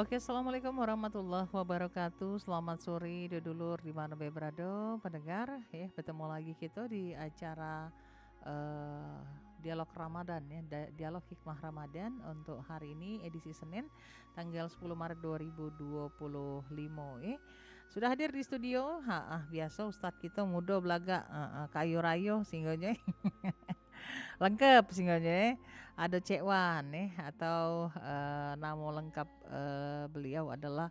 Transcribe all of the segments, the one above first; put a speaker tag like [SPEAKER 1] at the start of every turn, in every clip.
[SPEAKER 1] Oke, assalamualaikum warahmatullahi wabarakatuh. Selamat sore, dulur di mana be berada, pendengar. Ya, bertemu lagi kita di acara eh, dialog Ramadan ya, dialog hikmah Ramadan untuk hari ini edisi Senin, tanggal 10 Maret 2025. Sudah hadir di studio, biasa Ustadz kita muda belaga, kayu rayo singgahnya. Lengkap singgahnya ada Cek Wan atau nama lengkap beliau adalah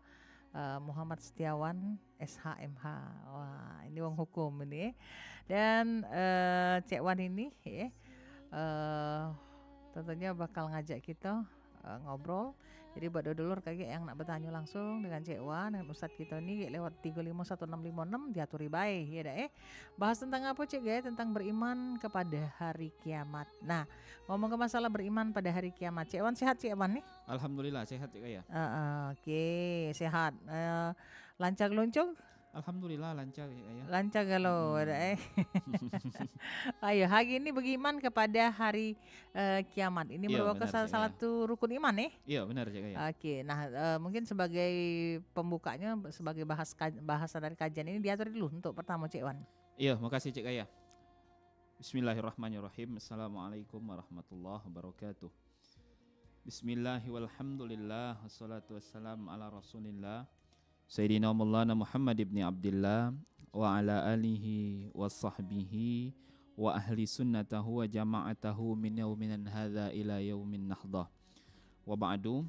[SPEAKER 1] Muhammad Setiawan SHMH. Wah, ini wong hukum ini. Dan Cek Wan ini eh, tentunya bakal ngajak kita ngobrol. Jadi buat dulur kayak yang nak bertanya langsung dengan Cek Wan dengan Ustadz kita nih lewat 351656 diaturi baik ya dah. Bahas tentang apa Cek ya? Tentang beriman kepada hari kiamat. Nah, ngomong ke masalah beriman pada hari kiamat. Cek Wan sehat Cek Wan nih?
[SPEAKER 2] Alhamdulillah sehat ya.
[SPEAKER 1] Oke, sehat. Lancar luncur?
[SPEAKER 2] Alhamdulillah lancar ya.
[SPEAKER 1] Lancar kalau ada
[SPEAKER 2] Mm-mm.
[SPEAKER 1] Ayo, hari ini beriman kepada hari kiamat. Ini
[SPEAKER 2] Iya
[SPEAKER 1] merupakan
[SPEAKER 2] benar
[SPEAKER 1] salah
[SPEAKER 2] Cik Kaya.
[SPEAKER 1] satu rukun iman nih.
[SPEAKER 2] Iya benar Cik Kaya.
[SPEAKER 1] Oke, nah mungkin sebagai pembukanya, sebagai bahasa dari kajian ini diatur dulu untuk pertama Cik Wan.
[SPEAKER 2] Iya makasih Cik Kaya. Bismillahirrahmanirrahim. Assalamualaikum warahmatullahi wabarakatuh. Bismillahirrahmanirrahim. Wassalatu wassalamu ala rasulillah Sayyidina Maulana Muhammad ibn Abdullah wa ala alihi wa sahbihi wa ahli sunnatahu wa jama'atahu min yauminan hadha ila yaumin nahdah. Wa ba'du.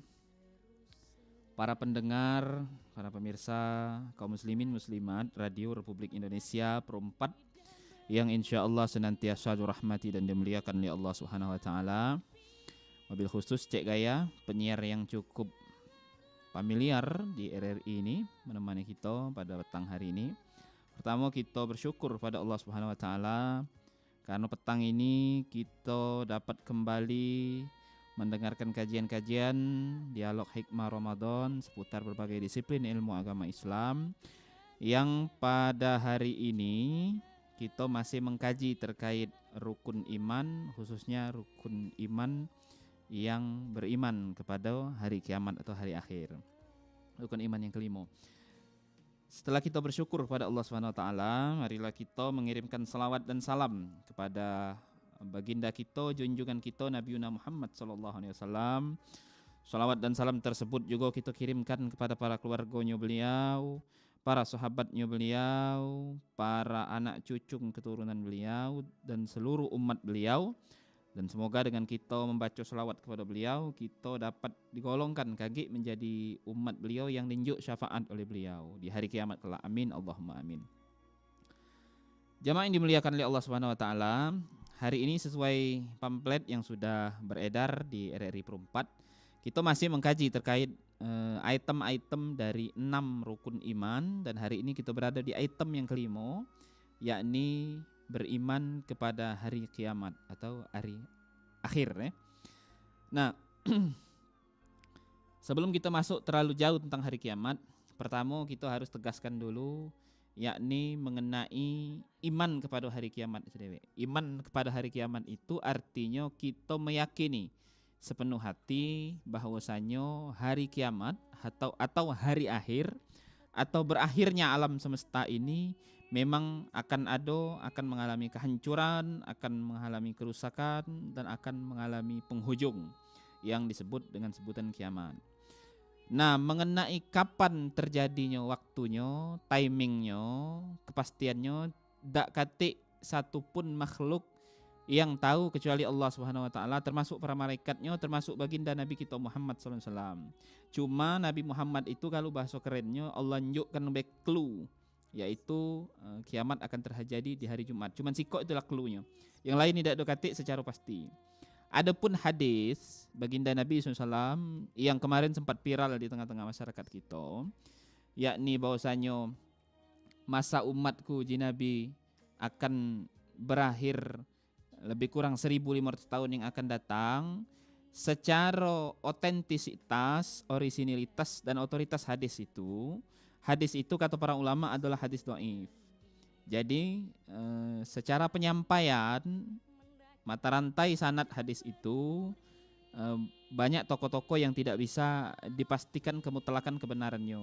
[SPEAKER 2] Para pendengar, para pemirsa, kaum muslimin muslimat Radio Republik Indonesia Perempat yang insya Allah senantiasa dirahmati dan dimuliakan oleh Allah Subhanahu wa taala. Mobil khusus Cek Gaya, penyiar yang cukup familiar di RRI ini menemani kita pada petang hari ini. Pertama kita bersyukur pada Allah Subhanahu wa taala karena petang ini kita dapat kembali mendengarkan kajian-kajian dialog hikmah Ramadan seputar berbagai disiplin ilmu agama Islam yang pada hari ini kita masih mengkaji terkait rukun iman, khususnya rukun iman yang beriman kepada hari kiamat atau hari akhir. Rukun iman yang kelima. Setelah kita bersyukur kepada Allah SWT, marilah kita mengirimkan salawat dan salam kepada baginda kita, junjungan kita Nabi Muhammad SAW. Salawat dan salam tersebut juga kita kirimkan kepada para keluarganya beliau, para sahabatnya beliau, para anak cucu keturunan beliau, dan seluruh umat beliau. Dan semoga dengan kita membaca selawat kepada beliau, kita dapat digolongkan kaki menjadi umat beliau yang diunjuk syafaat oleh beliau di hari kiamat kelak. Amin, Allahumma amin. Jamaah yang dimuliakan oleh Allah Subhanahu wa taala, hari ini sesuai pamflet yang sudah beredar di RRI Perempat, kita masih mengkaji terkait item-item dari 6 rukun iman, dan hari ini kita berada di item yang kelima, yakni beriman kepada hari kiamat atau hari akhir ya. Nah, sebelum kita masuk terlalu jauh tentang hari kiamat, pertama kita harus tegaskan dulu yakni mengenai iman kepada hari kiamat itu dewe. Iman kepada hari kiamat itu artinya kita meyakini sepenuh hati bahwasanya hari kiamat atau hari akhir atau berakhirnya alam semesta ini memang akan mengalami kehancuran, akan mengalami kerusakan, dan akan mengalami penghujung yang disebut dengan sebutan kiamat. Nah, mengenai kapan terjadinya waktunya, timingnya, kepastiannya, tak katik satupun makhluk yang tahu kecuali Allah Subhanahu wa taala, termasuk para malaikatnya, termasuk baginda Nabi kita Muhammad sallallahu alaihi wasallam. Cuma Nabi Muhammad itu kalau bahasa kerennya Allah nunjukkan clue, yaitu kiamat akan terjadi di hari Jumat. Cuman sikok itulah cluenya. Yang lain tidak ada katik secara pasti. Adapun hadis baginda Nabi SAW yang kemarin sempat viral di tengah-tengah masyarakat kita, yakni bahwasanya masa umatku ji Nabi akan berakhir lebih kurang 1500 tahun yang akan datang, secara otentisitas, orisinilitas dan otoritas hadis itu kata para ulama adalah hadis dhaif. Jadi secara penyampaian mata rantai sanad hadis itu banyak tokoh-tokoh yang tidak bisa dipastikan kemutlakan kebenarannya.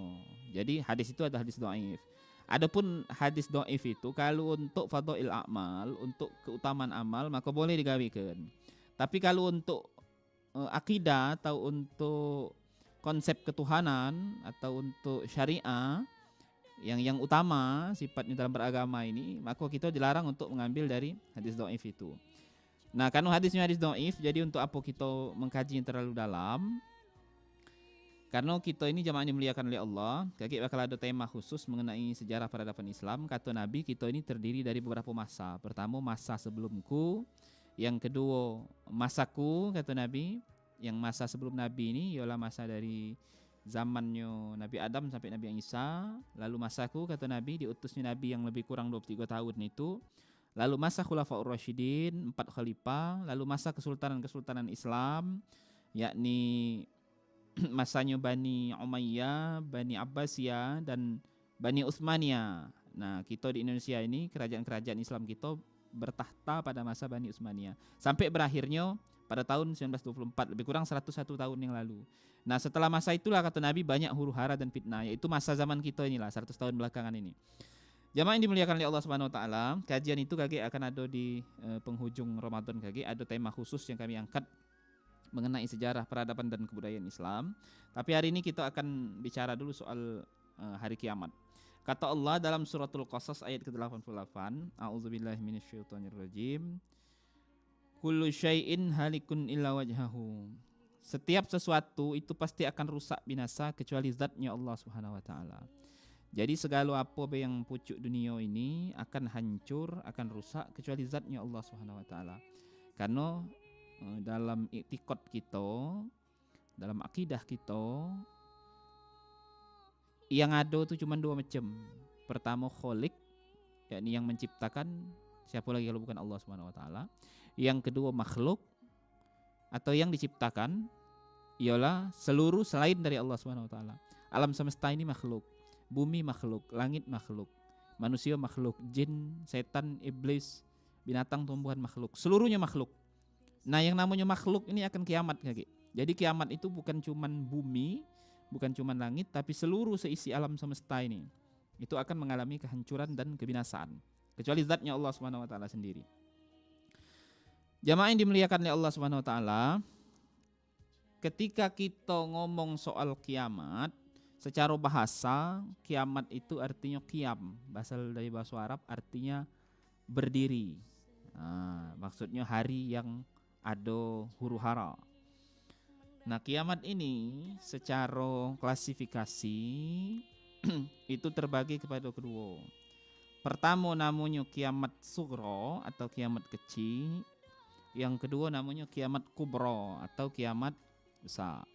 [SPEAKER 2] Jadi hadis itu adalah hadis dhaif. Adapun hadis dhaif itu kalau untuk fadhail amal, untuk keutamaan amal maka boleh digawikan. Tapi kalau untuk akidah atau untuk konsep ketuhanan atau untuk syariah yang utama sifatnya dalam beragama ini, maka kita dilarang untuk mengambil dari hadis dhaif itu. Nah, karena hadisnya hadis dhaif, jadi untuk apa kita mengkaji yang terlalu dalam? Karena kita ini jamaah yang dimuliakan oleh Allah, kaki bakal ada tema khusus mengenai sejarah peradaban Islam. Kata Nabi, kita ini terdiri dari beberapa masa. Pertama, masa sebelumku. Yang kedua, masaku, kata Nabi. Yang masa sebelum Nabi ini ialah masa dari zamannya Nabi Adam sampai Nabi Isa. Lalu masaku, kata Nabi, diutusnya Nabi yang lebih kurang 23 tahun itu. Lalu masa Khulafaur Rasyidin, 4 khalifah. Lalu masa kesultanan-kesultanan Islam, yakni masanya Bani Umayyah, Bani Abbasiyah, dan Bani Utsmaniyah. Nah, kita di Indonesia ini, kerajaan-kerajaan Islam kita bertahta pada masa Bani Utsmaniyah. Sampai berakhirnya pada tahun 1924, lebih kurang 101 tahun yang lalu. Nah, setelah masa itulah kata Nabi banyak huru-hara dan fitnah, yaitu masa zaman kita inilah 100 tahun belakangan ini. Jamaah yang dimuliakan oleh Allah Subhanahu wa taala, kajian itu kaki akan ada di penghujung Ramadan kaki, ada tema khusus yang kami angkat mengenai sejarah peradaban dan kebudayaan Islam. Tapi hari ini kita akan bicara dulu soal hari kiamat. Kata Allah dalam suratul Qasas ayat ke-88, A'udzubillahi minasyaitonirrajim. Kullu syai'in halikun illa wajhahu. Setiap sesuatu itu pasti akan rusak binasa kecuali zatnya Allah Subhanahu wa taala. Jadi segala apa yang pucuk dunia ini akan hancur, akan rusak kecuali zatnya Allah Subhanahu wa taala. Karena dalam i'tiqad kita, dalam akidah kita, yang ada itu cuma 2 macam. Pertama Khaliq, yakni yang menciptakan, siapa lagi kalau bukan Allah Subhanahu wa taala. Yang kedua makhluk atau yang diciptakan ialah seluruh selain dari Allah Subhanahu wa taala. Alam semesta ini makhluk. Bumi makhluk, langit makhluk, manusia makhluk, jin, setan, iblis, binatang, tumbuhan makhluk, seluruhnya makhluk. Nah, yang namanya makhluk ini akan kiamat kaki. Jadi kiamat itu bukan cuman bumi, bukan cuman langit, tapi seluruh seisi alam semesta ini itu akan mengalami kehancuran dan kebinasaan, kecuali zatnya Allah Subhanahu wa taala sendiri. Jamaah yang dimuliakan oleh Allah Subhanahu wa taala, ketika kita ngomong soal kiamat, secara bahasa, kiamat itu artinya qiyam. Berasal dari bahasa Arab artinya berdiri. Nah, maksudnya hari yang ada huru-hara. Nah, kiamat ini secara klasifikasi itu terbagi kepada kedua. Pertama namanya kiamat sughra atau kiamat kecil. Yang kedua namanya kiamat kubra atau kiamat besar.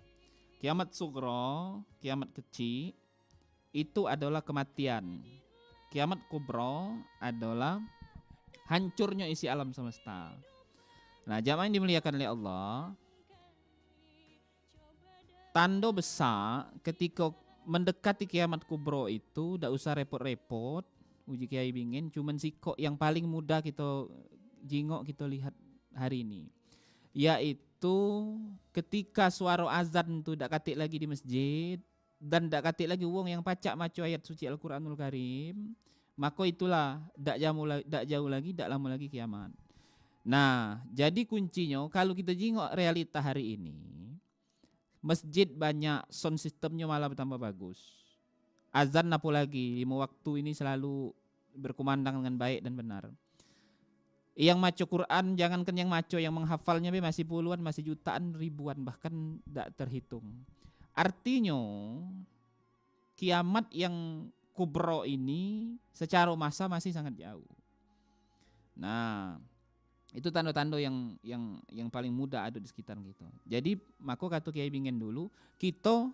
[SPEAKER 2] Kiamat sughra, kiamat kecil itu adalah kematian. Kiamat kubra adalah hancurnya isi alam semesta. Nah, jamaah yang dimuliakan oleh Allah, tanda besar ketika mendekati kiamat kubra itu tidak usah repot-repot uji kiai bingin, cuman sikok yang paling mudah kita jingok kita lihat hari ini, yaitu ketika suara azan itu tidak katik lagi di masjid dan tidak katik lagi wong yang pacak maco ayat suci Al-Quranul Karim, maka itulah tidak jauh lagi, tidak lama lagi kiamat. Nah, jadi kuncinya kalau kita jingok realita hari ini, masjid banyak, sound systemnya malah bertambah bagus. Azan apa lagi, 5 waktu ini selalu berkumandang dengan baik dan benar. Yang maco Quran, jangankan yang maco, yang menghafalnya masih puluhan, masih jutaan, ribuan, bahkan tidak terhitung. Artinya kiamat yang kubro ini secara masa masih sangat jauh. Nah, itu tanda-tanda yang paling mudah ada di sekitar kita. Jadi maka kata Kiai Bingen dulu, kita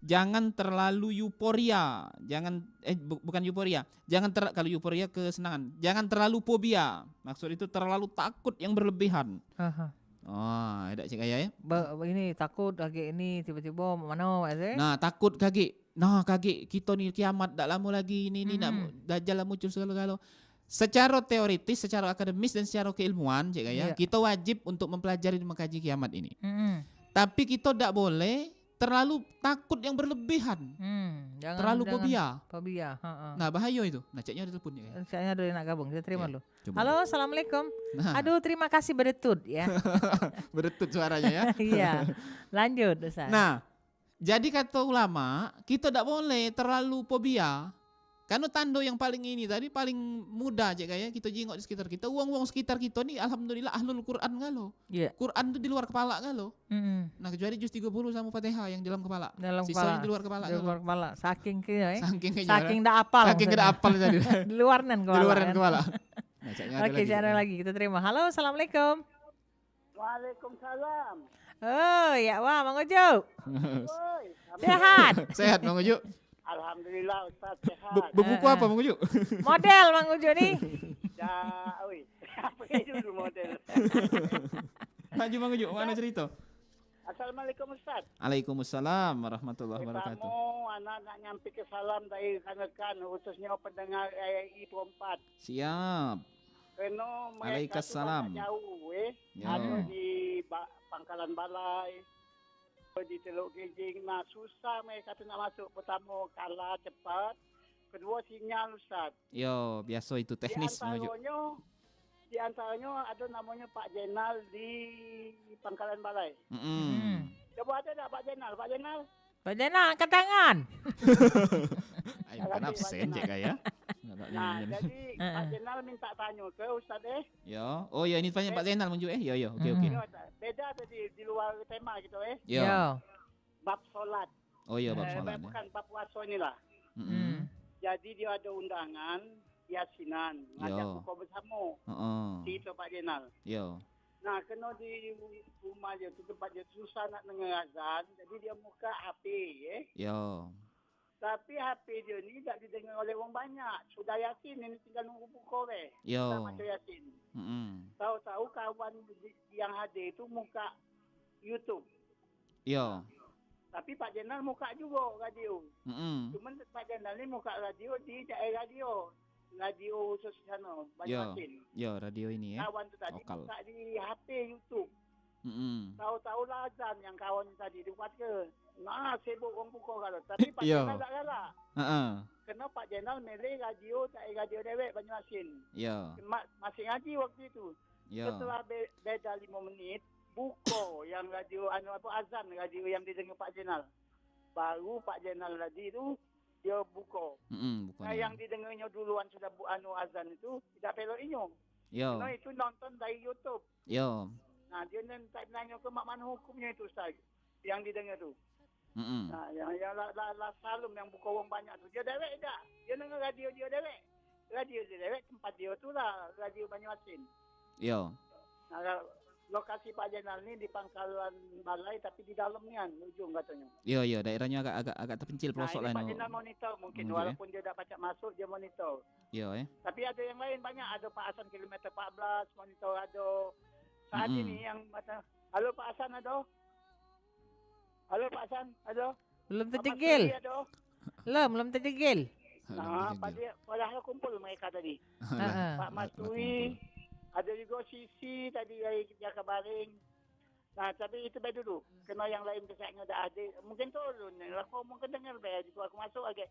[SPEAKER 2] jangan terlalu euforia, bukan euforia, kalau euforia kesenangan, jangan terlalu fobia. Maksud itu terlalu takut yang berlebihan. Oh, ada cik ayah ya?
[SPEAKER 1] Ini takut lagi ini tiba-tiba mana aja?
[SPEAKER 2] Nah, takut kaki. Nah, kaki kita nih kiamat tak lama lagi ini nak dajjal muncul segala-gala. Secara teoritis, secara akademis dan secara keilmuan cik ayah, kita wajib untuk mempelajari dan mengkaji kiamat ini. Tapi kita tidak boleh terlalu takut yang berlebihan, terlalu fobia.
[SPEAKER 1] Fobia.
[SPEAKER 2] Nah bahaya itu. Nah ceknya ada telepon ya.
[SPEAKER 1] Saya ada yang nak gabung, kita terima dulu.
[SPEAKER 2] Coba.
[SPEAKER 1] Halo, assalamualaikum.
[SPEAKER 2] Nah.
[SPEAKER 1] Aduh, terima kasih beretut ya.
[SPEAKER 2] Beretut suaranya ya.
[SPEAKER 1] Iya, lanjut Ustaz.
[SPEAKER 2] Nah, jadi kata ulama, kita tidak boleh terlalu fobia. Karena tanda yang paling ini tadi paling mudah aja kayak kita jengok di sekitar kita. Uang-uang sekitar kita nih alhamdulillah ahlul Quran galo.
[SPEAKER 1] Yeah.
[SPEAKER 2] Quran tuh di luar kepala galo. Nah kecuali jus 30 sama Fatihah yang di dalam kepala.
[SPEAKER 1] Sisanya
[SPEAKER 2] di luar kepala. Di luar
[SPEAKER 1] kepala. Saking kaya
[SPEAKER 2] Saking
[SPEAKER 1] dak apal.
[SPEAKER 2] Saking dak apal tadi.
[SPEAKER 1] Di luaran kepala.
[SPEAKER 2] Di luaran kepala. Nah,
[SPEAKER 1] Oke, cara lagi kita terima. Halo, assalamualaikum.
[SPEAKER 3] Waalaikumsalam.
[SPEAKER 1] Oh, ya wah, Mang Ujo. Sehat.
[SPEAKER 2] Sehat Mang Ujo.
[SPEAKER 3] Alhamdulillah Ustaz sehat.
[SPEAKER 2] Buku apa Mang Ujo?
[SPEAKER 1] Model Mang Ujo nih.
[SPEAKER 3] Ya, apa itu model?
[SPEAKER 2] Maju Mang Ujo, mana cerita?
[SPEAKER 3] Assalamualaikum Ustaz.
[SPEAKER 2] Waalaikumsalam warahmatullahi wabarakatuh.
[SPEAKER 3] Kamu anak nak nyampi ke salam dari rekan-rekan khususnya pendengar RRI 4.
[SPEAKER 2] Siap.
[SPEAKER 3] Kena mereka
[SPEAKER 2] Waalaikumsalam.
[SPEAKER 3] jauh
[SPEAKER 2] Ya.
[SPEAKER 3] ada di Pangkalan Balai, di Teluk Gejing. Nah susah mereka tu nak masuk. Pertama kalah cepat, kedua sinyal Ustaz.
[SPEAKER 2] Yo, biasa itu teknis Mang Ujo.
[SPEAKER 3] Di antaranya ada namanya Pak Jenal di Pangkalan Balai. Coba ada tak Pak Jenal? Pak Jenal?
[SPEAKER 1] Pak Jenal angkat tangan.
[SPEAKER 2] Ayo bukan absen cek ya.
[SPEAKER 3] Nah, jadi Pak Jenal minta tanya ke Ustaz
[SPEAKER 2] Yo. Oh ya ini tanya Pak Zainal Mang Ujo Yo. Oke.
[SPEAKER 3] Beda tadi di luar tema gitu
[SPEAKER 2] Yo.
[SPEAKER 3] Bab solat.
[SPEAKER 2] Oh iya bab solat.
[SPEAKER 3] Bukan bab puasa inilah. Jadi dia ada undangan yasinan, ngajak buka bersama. Cerita Pak Jenal.
[SPEAKER 2] Yo.
[SPEAKER 3] Nah, kena di rumah dia tu tempat dia susah nak dengar azan, jadi dia buka HP
[SPEAKER 2] Yo.
[SPEAKER 3] Tapi HP dia ni tak didengar oleh orang banyak. Sudah yasin ini tinggal nunggu buka
[SPEAKER 2] Yo.
[SPEAKER 3] Tak macam yasin. Tahu-tahu kawan yang hadir itu muka YouTube.
[SPEAKER 2] Yo.
[SPEAKER 3] Tapi Pak Jenal muka juga radio. Cuma Pak Jenal ni muka radio di daerah radio. Radio khusus sana, Banjarmasin.
[SPEAKER 2] Yo, radio ini ya.
[SPEAKER 3] Kawan tu tadi
[SPEAKER 2] lokal.
[SPEAKER 3] buka di HP YouTube. Tahu-tahu lah azan yang kawan tadi dia buat ke. Nah, sibuk orang buka kalau. Tapi Pak Jenal tak galak. Kena Pak Jenal milih radio, tak radio dewek Banjarmasin.
[SPEAKER 2] Yo.
[SPEAKER 3] Masih ngaji waktu itu.
[SPEAKER 2] Yo.
[SPEAKER 3] Setelah beda 5 menit, buka yang radio azan radio yang didengar Pak Jenal. Baru Pak Jenal tadi tu dia buka. Nah, yang didengarnya duluan sudah azan itu tidak pelok inyo.
[SPEAKER 2] Yo.
[SPEAKER 3] Nah, itu nonton dari YouTube.
[SPEAKER 2] Yo.
[SPEAKER 3] Nah, dia nanya ke mak mana hukumnya itu Ustaz yang didengar tu. Nah, yang la salum yang buka orang banyak tu. Dia dewek tak? Dia dengar radio dia dewek. Radio dia dewek tempat dia tu lah radio Banjarmasin.
[SPEAKER 2] Yo.
[SPEAKER 3] Nah, lokasi Pak Jenal ni di Pangkalan Balai tapi di dalam ni kan ujung katanya.
[SPEAKER 2] Yo, daerahnya agak terpencil pelosok lah.
[SPEAKER 3] Pak Jenal monitor mungkin walaupun dia dah pacak masuk dia monitor.
[SPEAKER 2] Yo
[SPEAKER 3] Tapi ada yang lain banyak, ada Pak Hasan kilometer 14 monitor ada. Saat ini yang macam halo Pak Hasan ada? Halo Pak Hasan ada?
[SPEAKER 1] Belum terjegil. Belum terjegil.
[SPEAKER 3] Nah, padahal kumpul mereka tadi. Pak Masui ada juga Sisi tadi dari Jaka Baring. Nah, tapi itu baik dulu. Kena yang lain kesaknya dah ada. Mungkin turun. Aku mungkin dengar baik. Jadi aku masuk lagi.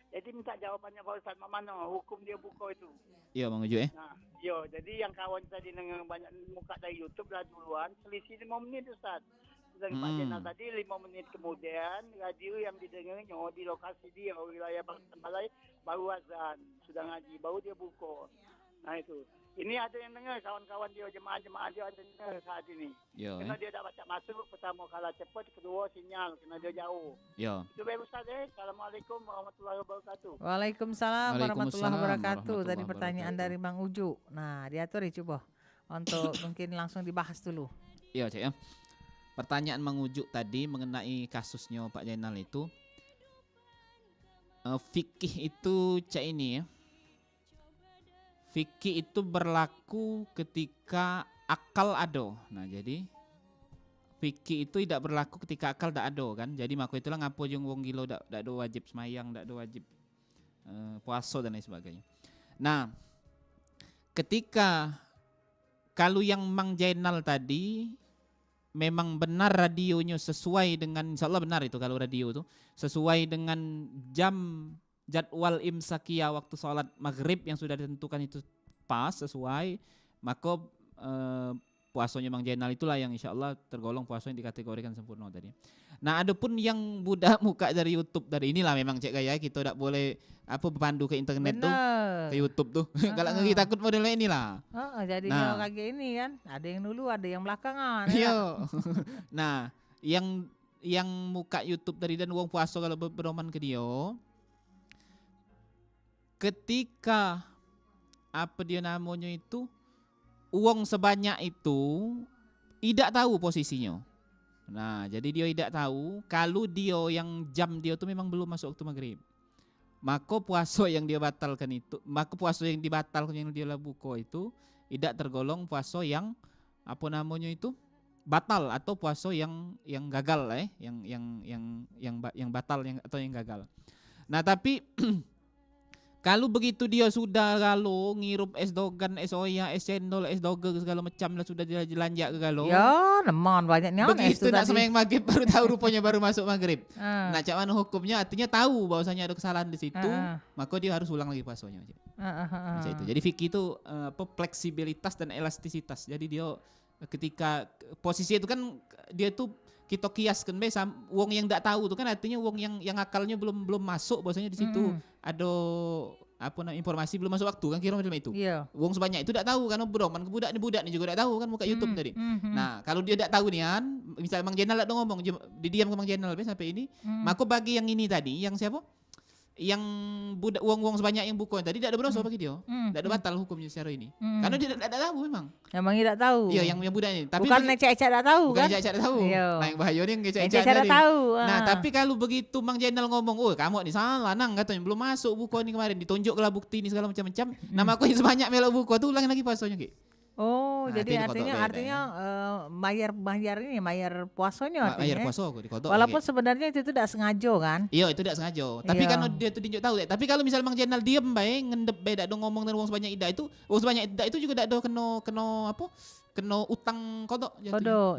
[SPEAKER 3] Jadi minta jawapannya Pak Ustaz. Mana hukum dia buka itu?
[SPEAKER 2] Iya, Mang Ujo
[SPEAKER 3] Nah, jadi yang kawan tadi dengar banyak muka dari YouTube lah duluan. Selisih 5 menit Ustaz. Sedang Pak Jenal tadi 5 menit kemudian radio yang didengarnya di lokasi dia wilayah Pangkalan Balai baru azan. Sudah ngaji. Baru dia buka. Nah itu. Ini ada yang dengar kawan-kawan dia, jemaah-jemaah dia ada dengar saat ini. Kena dia tak baca masuk, pertama kalah cepat, kedua sinyal, kena dia jauh. Itu baik Ustaz Assalamualaikum warahmatullahi wabarakatuh.
[SPEAKER 1] Waalaikumsalam warahmatullahi wabarakatuh. Tadi pertanyaan dari Mang Ujo. Nah, diatur coba untuk mungkin langsung dibahas dulu.
[SPEAKER 2] Iya, Cik ya. Pertanyaan Mang Ujo tadi mengenai kasusnya Pak Zainal itu. Fikih itu Cik ini ya. Fikih itu berlaku ketika akal ada. Nah, jadi fikih itu tidak berlaku ketika akal tak ada kan. Jadi maka itulah ngapo jeung wong gilo tak ada wajib semayang, tak ada wajib puasa dan lain sebagainya. Nah, ketika kalau yang Mang Zainal tadi memang benar radionya sesuai dengan, insya Allah benar itu kalau radio tuh sesuai dengan jadwal imsakia waktu sholat maghrib yang sudah ditentukan itu pas sesuai, maka puasanya Mang Jainal itulah yang insya Allah tergolong puasa yang dikategorikan sempurna tadi. Nah, adapun yang budak muka dari YouTube dari inilah memang Cek Gaya kita tidak boleh berpandu ke internet tuh, ke YouTube tuh. Kalau nggak takut modelnya inilah.
[SPEAKER 1] Jadinya kayak ini kan, ada yang dulu, ada yang belakangan.
[SPEAKER 2] Iya. Nah, yang muka YouTube tadi dan uang puasa kalau berdoman ke dia, ketika dia namanya itu uang sebanyak itu tidak tahu posisinya. Nah, jadi dia tidak tahu kalau dia yang jam dia tuh memang belum masuk waktu maghrib. Maka puasa yang dia batalkan itu, maka puasa yang dibatalkan yang dia buka itu tidak tergolong puasa yang batal atau puasa yang gagal yang batal atau yang gagal. Nah, tapi kalau begitu dia sudah ngirup es dogan, es oya, es cendol, es doger segala macam lah sudah jelanjak ke kalau.
[SPEAKER 1] Ya, neman banyaknya.
[SPEAKER 2] Begitu nak sembahyang maghrib baru tahu rupanya baru masuk maghrib. Nah, cak mana hukumnya? Artinya tahu bahwasanya ada kesalahan di situ, maka dia harus ulang lagi puasanya. Macam itu. Jadi fikih itu fleksibilitas dan elastisitas. Jadi dia ketika posisi itu kan dia tuh kita kiaskan wong yang tidak tahu itu kan artinya wong yang akalnya belum masuk bahwasanya di situ ada informasi belum masuk waktu kan kira macam itu.
[SPEAKER 1] Iya.
[SPEAKER 2] Wong sebanyak itu tidak tahu kan budak ni juga tidak tahu kan muka YouTube tadi. Nah, kalau dia tidak tahu nih kan, misalnya Mang Jenal ada ngomong didiam ke Mang Jenal sampai ini, maka bagi yang ini tadi yang siapa? Yang budak uang sebanyak yang buku tadi tidak ada berdosa bagi dia. Tidak ada batal hukumnya secara ini. Karena dia tidak tahu memang.
[SPEAKER 1] Memang tidak tahu.
[SPEAKER 2] Iya, yang budak ini. Tapi
[SPEAKER 1] bukan ecek-ecek tidak tahu
[SPEAKER 2] bukan
[SPEAKER 1] kan?
[SPEAKER 2] Ecek-ecek tidak tahu. Nah, yang bahaya ni yang ecek-ecek
[SPEAKER 1] tidak tahu.
[SPEAKER 2] Nah, tapi kalau begitu Mang Jenal ngomong, "Oh, kamu ni salah nang katanya belum masuk buku ni kemarin, ditunjuklah bukti ni segala macam-macam." Nama aku yang sebanyak melok buku tu ulangin lagi puasanya, Ki.
[SPEAKER 1] Oh, nah, jadi artinya bayar puasanya artinya.
[SPEAKER 2] Bayar puasa aku dikodok.
[SPEAKER 1] Walaupun sebenarnya itu tidak sengaja kan?
[SPEAKER 2] Iya, itu tidak sengaja. Tapi kan dia tu tunjuk tahu. Tapi kalau misal Mang Jenal diam bae ngendep bae dak ngomong dengan wong sebanyak ida itu, wong sebanyak ida itu juga dak kena utang kodok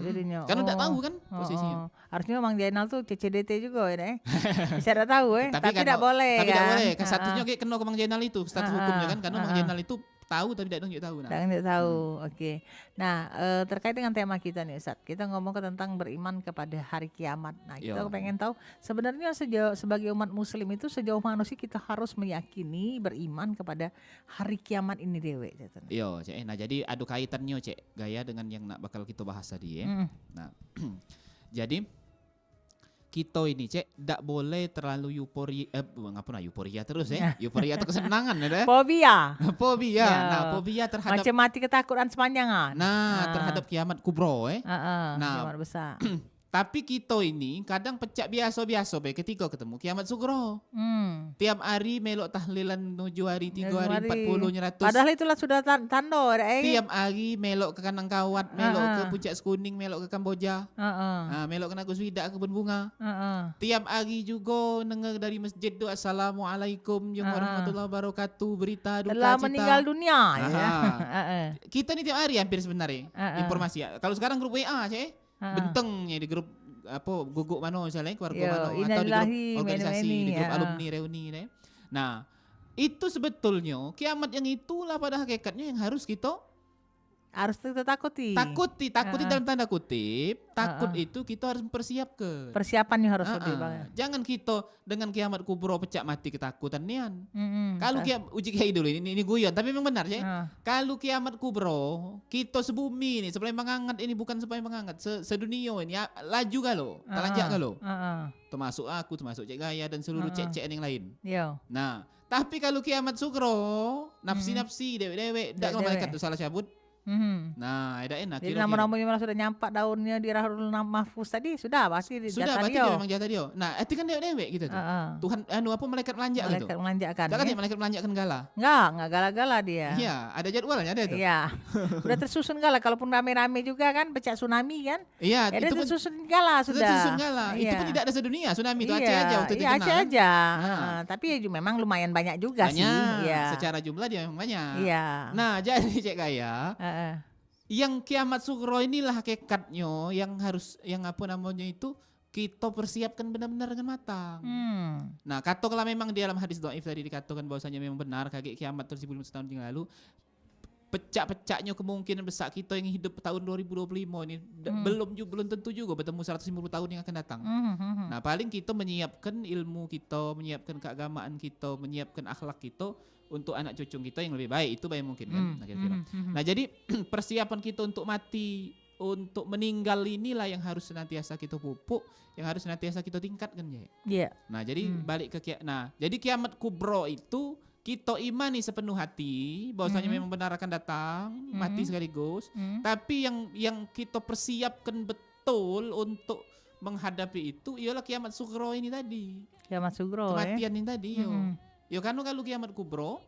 [SPEAKER 1] jadinya.
[SPEAKER 2] Kan tidak tahu kan posisinya.
[SPEAKER 1] Artinya Mang Jenal tuh CCDT juga ya. Bisa tidak tahu tapi tidak boleh kan.
[SPEAKER 2] Tapi tidak boleh. Statusnya kayak kena ke Mang Jenal itu, status hukumnya kan karena Mang Jenal itu tahu tapi tidak tunjuk tahu.
[SPEAKER 1] Tidak tahu. Oke. Nah, terkait dengan tema kita nih Ustaz, kita ngomong tentang beriman kepada hari kiamat. Nah, kita pengen tahu sebenarnya sebagai umat muslim itu sejauh mana sih kita harus meyakini beriman kepada hari kiamat ini dewe.
[SPEAKER 2] Iya, Cek. Nah, jadi ada kaitannya Cek Gaya dengan yang nak bakal kita bahas tadi ya. Nah, jadi kita ini Cek tidak boleh terlalu euforia terus ya. Euforia itu kesenangan ya.
[SPEAKER 1] Fobia.
[SPEAKER 2] Nah, fobia terhadap
[SPEAKER 1] macam mati ketakutan sepanjangan.
[SPEAKER 2] Nah, terhadap kiamat kubro
[SPEAKER 1] nah, kiamat besar.
[SPEAKER 2] Tapi kita ini kadang pecah biasa-biasa ketika ketemu kiamat sugro. Tiap hari melok tahlilan 7 hari, 3 hari, 40, 100.
[SPEAKER 1] Padahal itulah sudah tanda.
[SPEAKER 2] Tiap hari melok ke Kanang Kawat, melok ke Puncak Sekuning, melok ke Kamboja. Melok ke Naguswida, kebun bunga. Tiap hari juga dengar dari masjid doa Assalamualaikum warahmatullahi wabarakatuh, berita duka
[SPEAKER 1] telah
[SPEAKER 2] cita.
[SPEAKER 1] meninggal dunia.
[SPEAKER 2] Kita ni tiap hari hampir sebenarnya informasi. Kalau sekarang grup WA bentengnya di grup guguk mana misalnya keluarga mana atau di grup organisasi, di grup alumni reuni Nah, itu sebetulnya kiamat yang itulah pada hakikatnya yang harus kita
[SPEAKER 1] takuti.
[SPEAKER 2] Dalam tanda kutip. Takut itu kita harus mempersiapkan.
[SPEAKER 1] Persiapannya harus lebih banget.
[SPEAKER 2] Jangan kita dengan kiamat kubro pecah mati ketakutan nian. Kalau uji kiai dulu ini guyon, tapi memang benar ya. Kalau kiamat kubro, kita sebumi ini sebelum mengangkat ini bukan sebelum mengangkat sedunia ini laju galo, telanjak galo. Termasuk aku, termasuk Cek Gaya dan seluruh cek-cek yang lain. Nah, tapi kalau kiamat sugro, nafsi-nafsi dewe-dewe, dak malaikat itu salah cabut. Nah, ada enak.
[SPEAKER 1] Jadi nama-namanya malah sudah nyampak daunnya di Rahul Mahfuz tadi sudah pasti
[SPEAKER 2] sudah pasti dia memang jatah dia. Nah, itu kan dewe gitu tuh. Tuhan malaikat melanjak gitu.
[SPEAKER 1] Malaikat melanjakkan.
[SPEAKER 2] Jangan ya malaikat melanjakkan gala.
[SPEAKER 1] Enggak gala-gala dia.
[SPEAKER 2] Iya, ada jadwalnya ada itu.
[SPEAKER 1] Iya. Udah tersusun gala kalaupun rame-rame juga kan pecah tsunami kan.
[SPEAKER 2] Iya,
[SPEAKER 1] itu tersusun gala sudah.
[SPEAKER 2] Tersusun gala. Itu pun tidak ada sedunia tsunami itu Aceh aja waktu itu.
[SPEAKER 1] Iya, Aceh aja. Tapi memang lumayan banyak juga sih.
[SPEAKER 2] Iya. Secara jumlah dia memang banyak.
[SPEAKER 1] Iya.
[SPEAKER 2] Nah, jadi Cek Gaya. yang kiamat sugro inilah hakikatnya yang apa namanya itu kita persiapkan benar-benar dengan matang. Nah, katakanlah memang di dalam hadis dhaif tadi dikatakan bahwasanya memang benar kaget kiamat tersebut setahun yang lalu. Pecah-pecahnya kemungkinan besar kita yang hidup tahun 2025 ini belum tentu juga bertemu 150 tahun yang akan datang. Nah, paling kita menyiapkan ilmu kita, menyiapkan keagamaan kita, menyiapkan akhlak kita untuk anak cucu kita yang lebih baik, itu baik mungkin kan. Nah, jadi persiapan kita untuk mati, untuk meninggal inilah yang harus senantiasa kita pupuk, yang harus senantiasa kita tingkatkan ya.
[SPEAKER 1] Iya.
[SPEAKER 2] Nah, jadi balik ke jadi kiamat kubro itu kita imani sepenuh hati bahwasanya memang benar akan datang, mati sekaligus. Tapi yang kita persiapkan betul untuk menghadapi itu ialah kiamat sugro ini tadi.
[SPEAKER 1] Kiamat sugro,
[SPEAKER 2] kematian ini tadi yo kan kalau kiamat kubro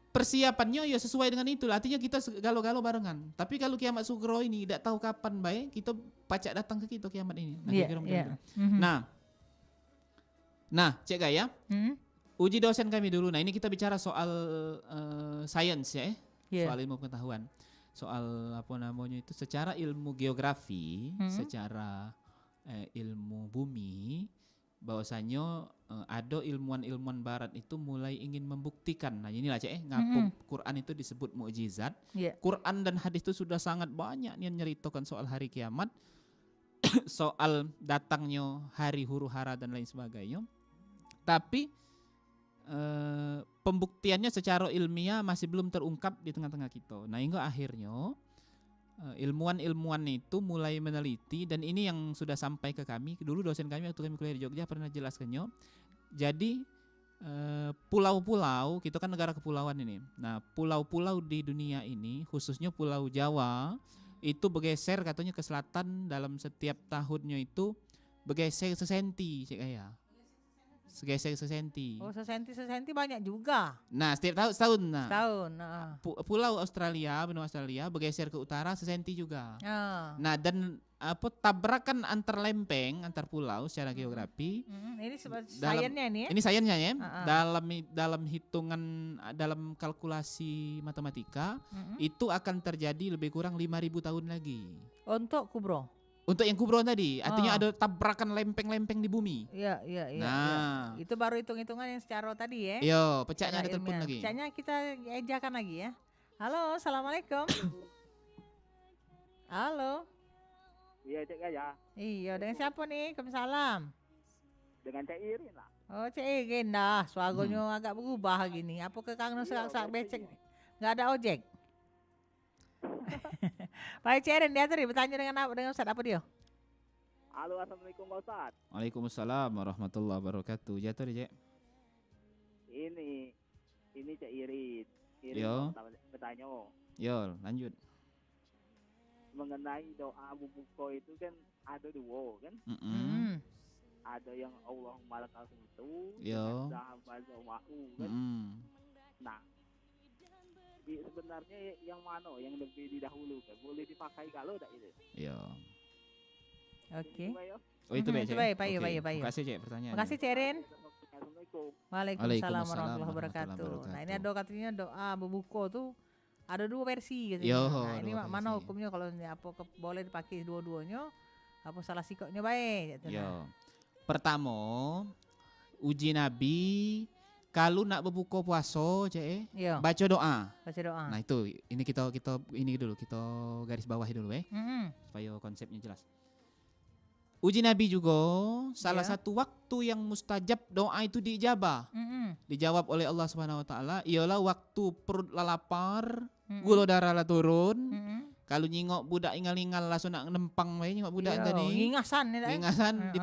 [SPEAKER 2] persiapannya ya sesuai dengan itu. Artinya kita galau-galau barengan. Tapi kalau kiamat sugro ini tidak tahu kapan baik, kita pacak datang ke kita kiamat ini. Nah, cek gak ya? Uji dosen kami dulu. Nah, ini kita bicara soal sains ya, soal ilmu pengetahuan, soal apa namanya itu secara ilmu geografi, secara ilmu bumi, bahwasanya ada ilmuwan-ilmuwan barat itu mulai ingin membuktikan. Nah, inilah ngapa Quran itu disebut mukjizat. Quran dan hadis itu sudah sangat banyak yang nyeritakan soal hari kiamat, soal datangnya hari huru hara dan lain sebagainya. Tapi pembuktiannya secara ilmiah masih belum terungkap di tengah-tengah kita. Nah, hingga akhirnya ilmuwan-ilmuwan itu mulai meneliti, dan ini yang sudah sampai ke kami. Dulu dosen kami waktu kami kuliah di Jogja pernah jelaskannya. Jadi pulau-pulau, kita kan negara kepulauan ini. Nah, pulau-pulau di dunia ini, khususnya Pulau Jawa, itu bergeser katanya ke selatan dalam setiap tahunnya itu bergeser sesenti, cek kayak. Segeser sesenti.
[SPEAKER 1] Oh, sesenti banyak juga.
[SPEAKER 2] Nah, setiap setahun. Nah.
[SPEAKER 1] Setahun.
[SPEAKER 2] Pulau Australia, benua Australia bergeser ke utara sesenti juga. Nah, dan tabrakan antar lempeng, antar pulau secara geografi.
[SPEAKER 1] Ini sainsnya ini ya.
[SPEAKER 2] Ini sainsnya ya. Dalam hitungan, dalam kalkulasi matematika, itu akan terjadi lebih kurang 5.000 tahun lagi.
[SPEAKER 1] Untuk kubro.
[SPEAKER 2] Untuk yang kubro tadi, artinya ada tabrakan lempeng-lempeng di bumi.
[SPEAKER 1] Iya.
[SPEAKER 2] Nah,
[SPEAKER 1] itu baru hitung-hitungan yang secara tadi ya.
[SPEAKER 2] Iya, pecahnya ada telepon lagi.
[SPEAKER 1] Pecahnya kita ejakan lagi ya. Halo, assalamualaikum. Halo.
[SPEAKER 3] Iya, Cek ya.
[SPEAKER 1] Iya, dengan siapa nih? Waalaikumsalam.
[SPEAKER 3] Dengan Cek Irin lah.
[SPEAKER 1] Oh, Cek Irin dah. Suaranya agak berubah gini. Apa ke kangen serak-serak becek? Enggak ada ojek. Pak Cik Irin, dia tadi bertanya dengan Ustaz apa dia?
[SPEAKER 3] Halo, assalamualaikum Pak Ustaz.
[SPEAKER 2] Waalaikumsalam warahmatullahi wabarakatuh. Jatuh deh, Cek.
[SPEAKER 3] Ini Cek Irin.
[SPEAKER 2] Yo.
[SPEAKER 3] Bertanya.
[SPEAKER 2] Yo, lanjut.
[SPEAKER 3] Mengenai doa bubuko itu kan ada dua kan? Ada yang Allahumma lakal itu,
[SPEAKER 2] yo.
[SPEAKER 3] kan? Nah, sebenarnya yang mana yang lebih didahulukan? Boleh dipakai kalau tidak itu?
[SPEAKER 2] Iya.
[SPEAKER 1] Oke.
[SPEAKER 2] Oh, itu baik, Cek.
[SPEAKER 1] Baik.
[SPEAKER 2] Terima kasih, Cek, pertanyaan.
[SPEAKER 1] Terima kasih, Cek Irin.
[SPEAKER 3] Assalamualaikum.
[SPEAKER 1] Waalaikumsalam warahmatullahi wabarakatuh. Nah, ini ada katanya doa berbuka tuh ada dua versi gitu. Nah, ini mana hukumnya kalau boleh dipakai dua-duanya? Apa salah sikapnya baik gitu.
[SPEAKER 2] Yo. Pertama, uji Nabi kalau nak berbuka puasa, Cek, baca doa.
[SPEAKER 1] Baca doa.
[SPEAKER 2] Nah, itu ini kita ini dulu, kita garis bawahi dulu supaya konsepnya jelas. Uji Nabi juga salah satu waktu yang mustajab doa itu diijabah. Dijawab oleh Allah Subhanahu wa taala ialah waktu perut lapar, gula darah lah turun. Kalau nyingok budak ingal-ingal langsung nak nempang bae nyingok budak tadi. Ngingasan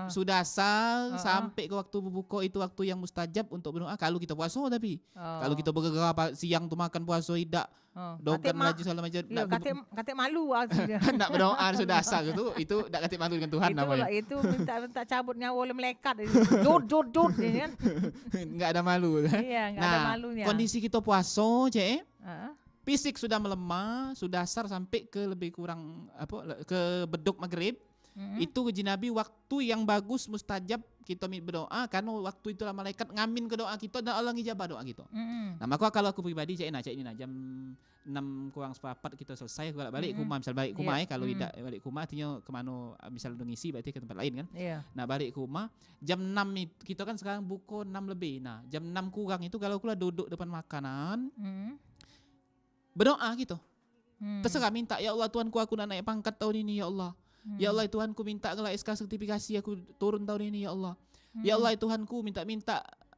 [SPEAKER 2] sudah asal sampai ke waktu berbuka itu waktu yang mustajab untuk berdoa kalau kita puasa tapi. Kalau kita bergerak siang tu makan puasa tidak dogan laju segala macam.
[SPEAKER 1] Kata malu
[SPEAKER 2] nak berdoa sudah asal itu tak kata malu dengan Tuhan namanya.
[SPEAKER 1] Itu minta cabut nyawa oleh malaikat. Jod kan.
[SPEAKER 2] Enggak ada malu.
[SPEAKER 1] Iya, enggak ada malunya.
[SPEAKER 2] Kondisi kita puasa, Cek. Fisik sudah melemah, sudah asar sampai ke lebih kurang ke beduk maghrib. Itu uji Nabi waktu yang bagus mustajab kita berdoa karena waktu itulah malaikat ngamin ke doa kita dan Allah ngijabah doa kita. Nah, maka kalau aku pribadi cek ini jam 6 kurang seperempat kita selesai kalau balik rumah, misal balik rumah kalau tidak balik rumah artinya kemana misal udah ngisi berarti ke tempat lain kan. Nah, balik ke rumah jam 6 itu kita kan sekarang buka 6 lebih. Nah, jam 6 kurang itu kalau aku duduk depan makanan berdoa gitu. Terserah minta, ya Allah Tuhanku aku nak naik pangkat tahun ini ya Allah. Ya Allah Tuhanku minta ngelak SK sertifikasi aku turun tahun ini ya Allah. Ya Allah Tuhanku minta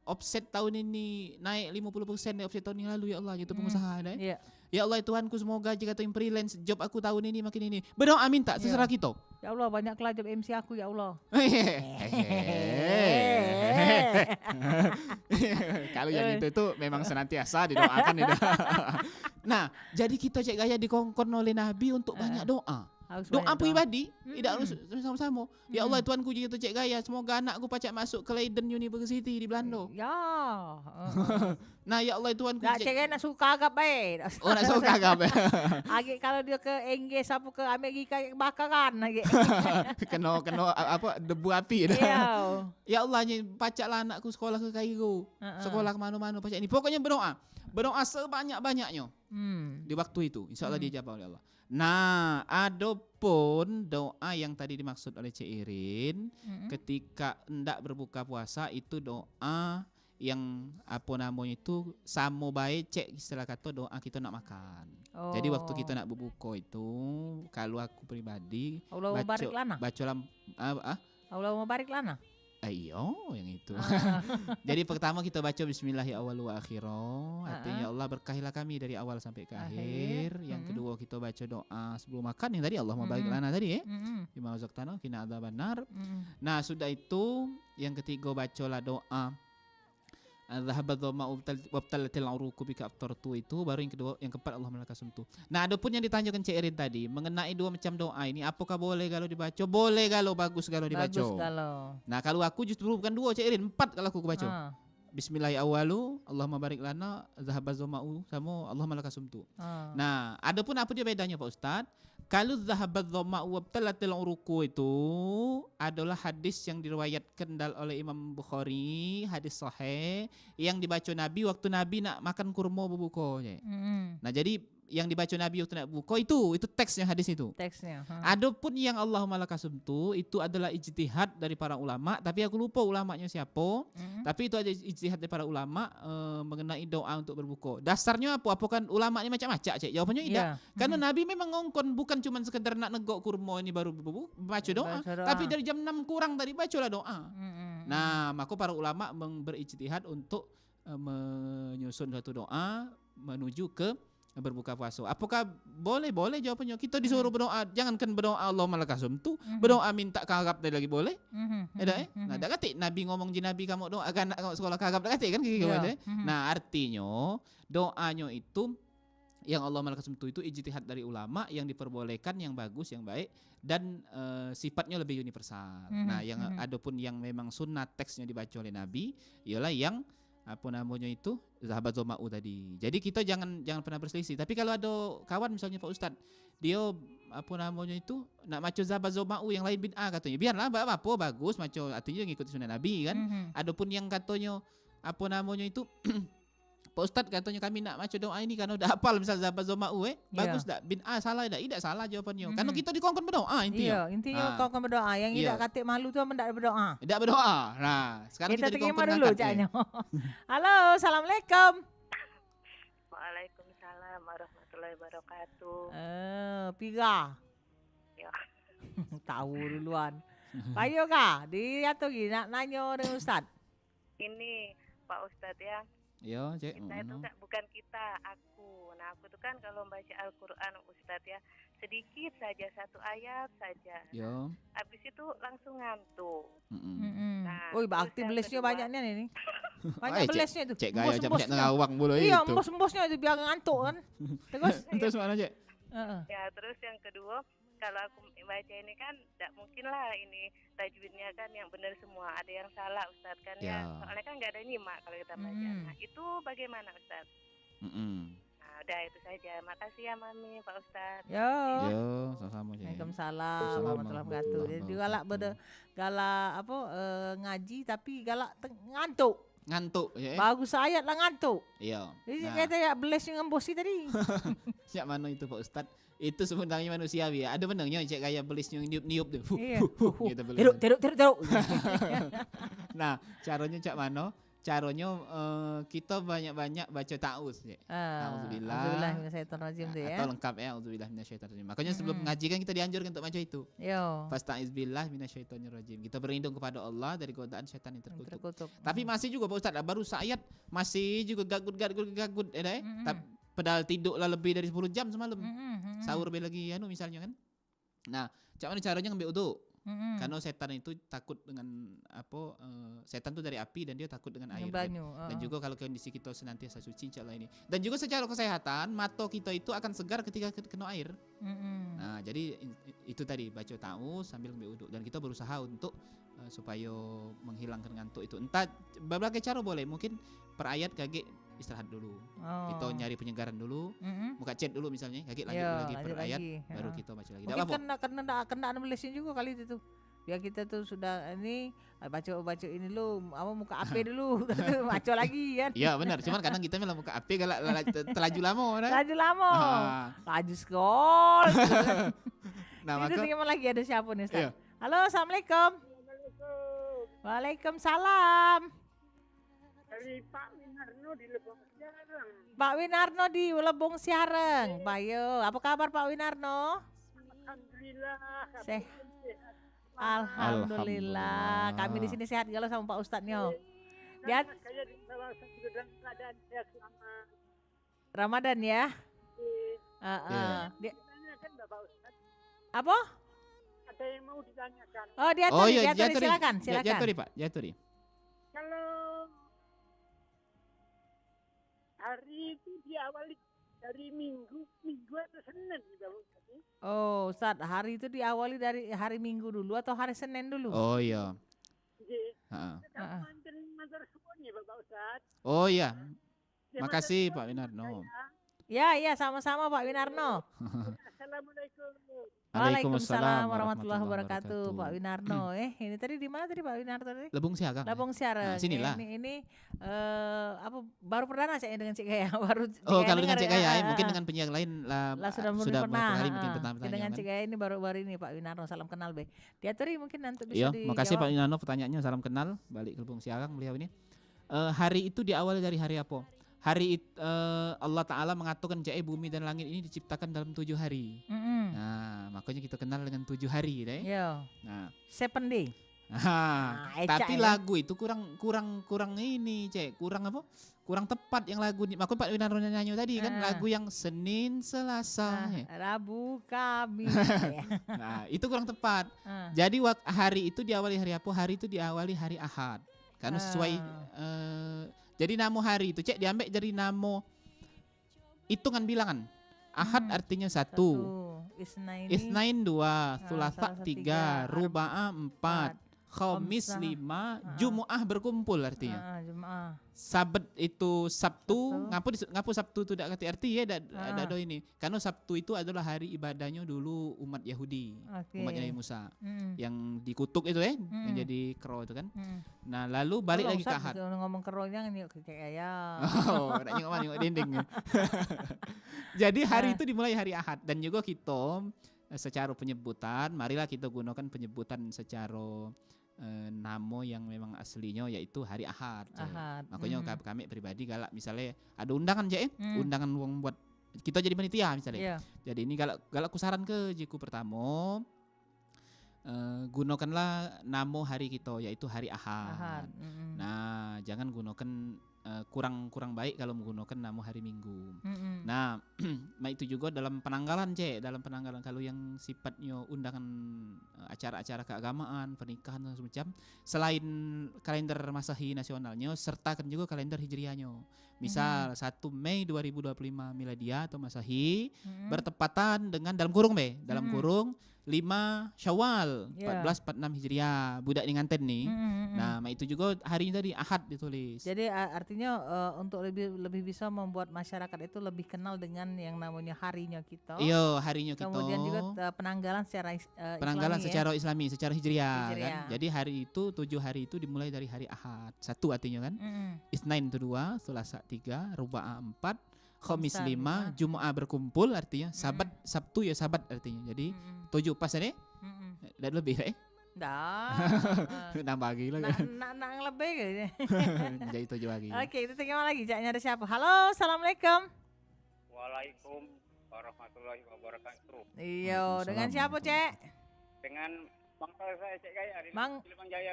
[SPEAKER 2] offset tahun ini naik 50% dari offset tahun yang lalu ya Allah gitu pengusaha ada. Ya Allah Tuhanku semoga jika yang freelance job aku tahun ini makin ini. Berdoa minta terserah kita.
[SPEAKER 1] Ya Allah banyaklah job MC aku ya Allah.
[SPEAKER 2] Kalau yang itu memang senantiasa didoakan itu. Nah, jadi kita cek gaya dikongkon oleh Nabi untuk banyak doa. Doa pribadi tidak harus sama-sama. Ya Allah Tuhanku jika cek gaya semoga anakku pacak masuk ke Leiden University di Belanda.
[SPEAKER 1] Ya.
[SPEAKER 2] Nah ya Allah Tuhanku
[SPEAKER 1] nak cek nak suka agak baik.
[SPEAKER 2] Oh nak suka agak baik.
[SPEAKER 1] Agi kalau dia ke Inggris apa ke Amerika bakaran lagi.
[SPEAKER 2] kena apa debu api dah. Ya Allah pacaklah anakku sekolah ke Kairo. Sekolah ke mana-mana pacak ini. Pokoknya berdoa sebanyak-banyaknya. Di waktu itu insyaallah dijawab oleh Allah. Nah, adapun doa yang tadi dimaksud oleh Cik Irin ketika hendak berbuka puasa itu doa yang apa namanya itu sama baik cek istilah kata doa kita nak makan. Jadi waktu kita nak berbuka itu kalau aku pribadi
[SPEAKER 1] Allahumma barik lana.
[SPEAKER 2] Ayo yang itu. Jadi pertama kita baca bismillahirrahmanirrahim wa akhirah. Artinya Allah berkahilah kami dari awal sampai ke akhir. Yang kedua kita baca doa sebelum makan yang tadi Allahumma barik lana tadi bima razaqtana qina adzabannar. Nah, sudah itu yang ketiga bacalah doa Zahabat dhama'u wabtalatil uruqu bika aftartu itu baru yang kedua, yang keempat Allah malakasumtu. Nah, adapun yang ditanyakan Cik Erin tadi mengenai dua macam doa ini apakah boleh kalau dibaca? Boleh kalau bagus kalau dibaca.
[SPEAKER 1] Bagus kalau.
[SPEAKER 2] Nah, kalau aku justru bukan dua Cik Erin, 4 kalau aku baca. Bismillahirrahmanirrahim, Allahumma barik lana, zahabat dhama'u sama Allah malakasumtu. Nah, adapun apa dia bedanya Pak Ustaz? Kalau zahabat dhama'u wabtalatil uruqu itu adalah hadis yang diriwayatkan oleh Imam Bukhari, hadis sahih yang dibaca Nabi waktu Nabi nak makan kurma berbuka. Nah, jadi yang dibaca Nabi waktu nak buka itu teksnya hadis itu.
[SPEAKER 1] Teksnya.
[SPEAKER 2] Adapun yang Allahumma lakasumtu itu adalah ijtihad dari para ulama, tapi aku lupa ulamanya siapa. Tapi itu ada ijtihad dari para ulama mengenai doa untuk berbuka. Dasarnya apa? Kan ulama ini macam-macam, Cik. Jawabannya tidak. Karena Nabi memang ngongkon bukan cuma sekedar nak negok kurma ini baru baca doa, tapi dari jam 6 kurang tadi bacalah doa. Nah, maka para ulama berijtihad untuk menyusun satu doa menuju ke berbuka puasa. Apakah boleh? Boleh jawabannya. Kita disuruh berdoa, jangankan berdoa Allahumma lakasumtu, berdoa minta karab tadi lagi boleh. Nah, dak kata Nabi ngomong je Nabi kamu doa akan sekolah karab dak kata kan Nah, artinya doanya itu yang Allahumma lakasumtu itu ijtihad dari ulama yang diperbolehkan, yang bagus, yang baik dan sifatnya lebih universal. Nah, yang adapun yang memang sunnah teksnya dibaca oleh Nabi ialah yang apa namanya itu zahabat zoma'u tadi. Jadi kita jangan pernah berselisih. Tapi kalau ada kawan misalnya Pak Ustadz, dia apa namanya itu nak maco zahabat zoma'u yang lain bid'ah katanya. Biarlah apa bagus maco artinya ngikut sunnah Nabi kan. Adapun yang katanya apa namanya itu Pak Ustadz katanya kami nak maca doa ini karena udah hafal misal zahabat zoma'u bagus tak? Bid'ah salah tak? Tidak salah jawabannya. Karena kita dikongkon berdoa intinya.
[SPEAKER 1] Iya, intinya kongkon berdoa. Yang tidak katik malu tu tidak berdoa.
[SPEAKER 2] Tidak berdoa. Nah, sekarang kita
[SPEAKER 1] terima dulu caknya. Halo, assalamualaikum.
[SPEAKER 4] Waalaikumsalam warahmatullahi wabarakatuh.
[SPEAKER 1] Pira.
[SPEAKER 4] Ya.
[SPEAKER 1] Tahu duluan. Payo kah? Dia tu nak nanya dengan Ustaz.
[SPEAKER 4] Ini Pak Ustaz ya.
[SPEAKER 2] Yo, Cik.
[SPEAKER 4] Kita itu kan bukan kita, aku. Nah, aku tuh kan kalau baca Al-Qur'an Ustaz ya, sedikit saja satu ayat saja.
[SPEAKER 2] Yo.
[SPEAKER 4] Habis itu langsung ngantuk.
[SPEAKER 1] Nah, bakti belesnya banyaknya ini. Banyak belesnya itu.
[SPEAKER 2] Cek gaya macam ngawang mulu itu.
[SPEAKER 1] Iya, embos-embosnya itu biar ngantuk kan.
[SPEAKER 2] Terus mana, Cek?
[SPEAKER 4] Ya, terus yang kedua, kalau aku baca ini kan tidak mungkin lah ini tajwidnya kan yang benar semua, ada yang salah Ustaz kan ya. Soalnya kan nggak ada nyimak kalau kita baca. Nah, itu bagaimana Ustaz? Nah, Udah itu saja. Makasih ya Mami, Pak Ustadz.
[SPEAKER 1] Yo.
[SPEAKER 2] Yo, sama-sama Cek.
[SPEAKER 1] Waalaikumsalam
[SPEAKER 2] Assalamualaikum
[SPEAKER 1] warahmatullahi wabarakatuh. Jadi
[SPEAKER 2] warahmatullahi
[SPEAKER 1] galak
[SPEAKER 2] wabarakatuh.
[SPEAKER 1] galak apa ngaji tapi galak ngantuk.
[SPEAKER 2] Ngantuk ya.
[SPEAKER 1] Bagus ayat lah ngantuk.
[SPEAKER 2] Iya.
[SPEAKER 1] Jadi
[SPEAKER 2] Nah,
[SPEAKER 1] kata ya beles dengan bosi tadi.
[SPEAKER 2] siap mana itu Pak Ustad? Itu sebenarnya manusiawi ya. Ada benarnya cek kayak belis yang niup-niup tuh.
[SPEAKER 1] Iya.
[SPEAKER 2] Gitu belis.
[SPEAKER 1] Teruk.
[SPEAKER 2] Nah, caranya cak mano? Caranya kita banyak-banyak baca ta'uz ya. Auzubillah.
[SPEAKER 1] Auzubillah minasyaitonirrajim tuh ya.
[SPEAKER 2] Atau lengkap ya, auzubillah minasyaitonirrajim. Makanya sebelum ngaji kan kita dianjurkan untuk baca itu.
[SPEAKER 1] Yo.
[SPEAKER 2] Fasta'iz billah minasyaitonirrajim. Kita berlindung kepada Allah dari godaan setan yang terkutuk.
[SPEAKER 1] Terkutuk.
[SPEAKER 2] Tapi masih juga Pak Ustaz, baru sayat masih juga gagut ya deh.
[SPEAKER 1] Mm-mm.
[SPEAKER 2] Padahal tidurlah lebih dari 10 jam semalam.
[SPEAKER 1] Mm-mm.
[SPEAKER 2] Sahur be lagi misalnya kan. Nah, cak mana caranya ngambil wudu?
[SPEAKER 1] Mm-mm.
[SPEAKER 2] Karena setan itu takut dengan setan itu dari api dan dia takut dengan air.
[SPEAKER 1] Banyu.
[SPEAKER 2] Dan juga kalau kondisi kita senantiasa suci insyaallah ini. Dan juga secara kesehatan mata kita itu akan segar ketika kena air.
[SPEAKER 1] Mm-mm.
[SPEAKER 2] Nah, jadi itu tadi baca ta'awuz sambil ambil wudu dan kita berusaha untuk supaya menghilangkan ngantuk itu. Entah berbagai cara boleh, mungkin per ayat kaget istirahat dulu. Kita nyari penyegaran dulu,
[SPEAKER 1] Mm-mm.
[SPEAKER 2] buka chat dulu misalnya, kaget lanjut
[SPEAKER 1] Yo,
[SPEAKER 2] lagi per
[SPEAKER 1] lanjut
[SPEAKER 2] ayat
[SPEAKER 1] lagi.
[SPEAKER 2] baru kita baca lagi.
[SPEAKER 1] Mungkin kena melesin juga kali itu tuh. Biar kita tuh sudah ini baca ini lu apa muka HP dulu baca lagi kan.
[SPEAKER 2] Iya benar, cuman kadang kita memang buka HP galak terlaju lama kan.
[SPEAKER 1] Laju lama.
[SPEAKER 2] Ah.
[SPEAKER 1] Laju skol.
[SPEAKER 2] Nah,
[SPEAKER 1] Itu
[SPEAKER 2] maka
[SPEAKER 1] gimana lagi ada siapa nih Ustaz?
[SPEAKER 2] Iya.
[SPEAKER 1] Halo, Assalamualaikum. Waalaikumsalam.
[SPEAKER 3] Dari Pak Winarno di Lebong Siarang.
[SPEAKER 1] Pak Winarno di Lebong Siareng. Bayo, apa kabar Pak Winarno?
[SPEAKER 3] Alhamdulillah.
[SPEAKER 1] Sehat.
[SPEAKER 3] Sehat.
[SPEAKER 1] Alhamdulillah. Kami di sini sehat galau sama Pak Ustadznya. Dia
[SPEAKER 3] Saya di salah satu dalam keadaan sehat selama
[SPEAKER 1] Ramadan ya.
[SPEAKER 2] Iya.
[SPEAKER 3] ditanyakan Bapak Ustaz.
[SPEAKER 1] Apa?
[SPEAKER 3] Ada yang mau ditanyakan.
[SPEAKER 1] Oh, dia
[SPEAKER 2] oh
[SPEAKER 1] tadi,
[SPEAKER 2] iya,
[SPEAKER 1] dia tadi silakan.
[SPEAKER 2] Jaturi Pak, jaturi.
[SPEAKER 3] Kalau hari itu diawali dari minggu atau Senin Bapak Ustaz.
[SPEAKER 1] Oh, Ustaz, hari itu diawali dari hari Minggu dulu atau hari Senin dulu?
[SPEAKER 2] Oh iya.
[SPEAKER 3] Jadi,
[SPEAKER 2] Heeh.
[SPEAKER 3] kalau mantan matur suwun ya Bapak Ustaz.
[SPEAKER 2] Oh iya.
[SPEAKER 3] Ya,
[SPEAKER 2] Makasih
[SPEAKER 3] matur
[SPEAKER 2] Pak
[SPEAKER 3] suwun
[SPEAKER 2] Winarno.
[SPEAKER 3] saya.
[SPEAKER 1] Ya, sama-sama Pak Winarno.
[SPEAKER 3] Assalamualaikum.
[SPEAKER 1] Waalaikumsalam warahmatullahi wabarakatuh, Pak Winarno. Ini tadi di mana tadi Pak Winarno tadi?
[SPEAKER 2] Lebong Siarang.
[SPEAKER 1] Labong Siareng.
[SPEAKER 2] Nah, sinilah.
[SPEAKER 1] Ini apa baru perdana saya dengan Cik Gaya baru.
[SPEAKER 2] Oh, kalau dengan
[SPEAKER 1] ini
[SPEAKER 2] Cik Gaya mungkin dengan penyiar lain
[SPEAKER 1] lah sudah
[SPEAKER 2] sudah
[SPEAKER 1] pernah.
[SPEAKER 2] beberapa kali mungkin pertama
[SPEAKER 1] Dengan
[SPEAKER 2] kan.
[SPEAKER 1] Cik Gaya ini baru ini Pak Winarno, salam kenal be. Diaturi mungkin nanti bisa
[SPEAKER 2] Iya,
[SPEAKER 1] dijawab.
[SPEAKER 2] makasih Pak Winarno pertanyaannya, salam kenal balik ke Lebong Siarang beliau ini. Hari itu diawali dari hari apa? Allah Ta'ala mengatakan jae bumi dan langit ini diciptakan dalam 7 hari. Nah, makanya kita kenal dengan 7 hari deh.
[SPEAKER 1] Yo.
[SPEAKER 2] Nah,
[SPEAKER 1] 7 day. Eca
[SPEAKER 2] tapi
[SPEAKER 1] ya.
[SPEAKER 2] lagu itu kurang ini, Cek. Kurang apa? Kurang tepat yang lagu ini. Makanya Pak Winarno nyanyi tadi kan lagu yang Senin, Selasa. ya.
[SPEAKER 1] Rabu, Kamis.
[SPEAKER 2] Nah, itu kurang tepat.
[SPEAKER 1] Ah.
[SPEAKER 2] Jadi hari itu diawali hari apa? Hari itu diawali hari Ahad. Karena sesuai jadi nama hari itu Cek diambil dari nama hitungan bilangan. Ahad artinya 1. Isnain 2, Thulatha 3, Ruba'a 4, Khamis 5, Jumu'ah berkumpul artinya.
[SPEAKER 1] Jumu'ah.
[SPEAKER 2] Sabat itu Sabtu. Ngapu Sabtu itu tidak arti ya ada ini. Karena Sabtu itu adalah hari ibadahnya dulu umat Yahudi, umat Nabi Musa. Yang dikutuk itu yang jadi kero itu kan. Nah, lalu balik lagi ke Ahad.
[SPEAKER 1] Ngomong keronya kayak ya.
[SPEAKER 2] Oh, nak nyengok dinding. Jadi hari itu dimulai hari Ahad dan juga kita secara penyebutan, marilah kita gunakan penyebutan secara nama yang memang aslinya yaitu hari Ahad. Makanya kami pribadi galak misalnya ada undangan undangan wong buat kita jadi panitia misalnya.
[SPEAKER 1] Yeah.
[SPEAKER 2] Jadi ini galak kusaran ke jiku pertama gunakanlah nama hari kita yaitu hari Ahad. Nah, jangan gunakan kurang baik kalau menggunakan nama hari Minggu. Nah, itu juga dalam penanggalan dalam penanggalan kalau yang sifatnya undangan acara-acara keagamaan, pernikahan dan semacam, selain kalender Masehi nasionalnya, sertakan juga kalender Hijriahnya. Misal 1 Mei 2025 Miladiah atau Masehi bertepatan dengan dalam kurung kurung 5 Syawal 1446 Hijriah budak di nganten nih. Nah, itu juga hari ini tadi Ahad ditulis.
[SPEAKER 1] Jadi artinya untuk lebih bisa membuat masyarakat itu lebih kenal dengan yang namanya harinya kita.
[SPEAKER 2] Iya, harinya kita.
[SPEAKER 1] Kemudian juga penanggalan secara
[SPEAKER 2] penanggalan
[SPEAKER 1] Islami,
[SPEAKER 2] secara Islami, secara Hijriah kan.
[SPEAKER 1] Hijriah.
[SPEAKER 2] Jadi hari itu 7 hari itu dimulai dari hari Ahad. 1 artinya kan. Isnain itu 2, Selasa 3, Ruba'a 4, Khamis
[SPEAKER 1] Khamisa
[SPEAKER 2] 5,
[SPEAKER 1] 5.
[SPEAKER 2] Juma'a berkumpul artinya Sabtu ya Sabat artinya. Jadi 7 pas ini. Dan lebih
[SPEAKER 1] Dah.
[SPEAKER 2] nambah lagi lah kan.
[SPEAKER 1] Nak lebih gitu.
[SPEAKER 2] Jadi 7 hari.
[SPEAKER 1] Oke, itu terima lagi. Caknya ada siapa? Halo, assalamualaikum.
[SPEAKER 3] Waalaikum warahmatullahi wabarakatuh.
[SPEAKER 1] Iya, dengan siapa, Cek?
[SPEAKER 3] Dengan Bang Tozai Cek Gaya di
[SPEAKER 1] Mang-
[SPEAKER 3] Limbang Jaya.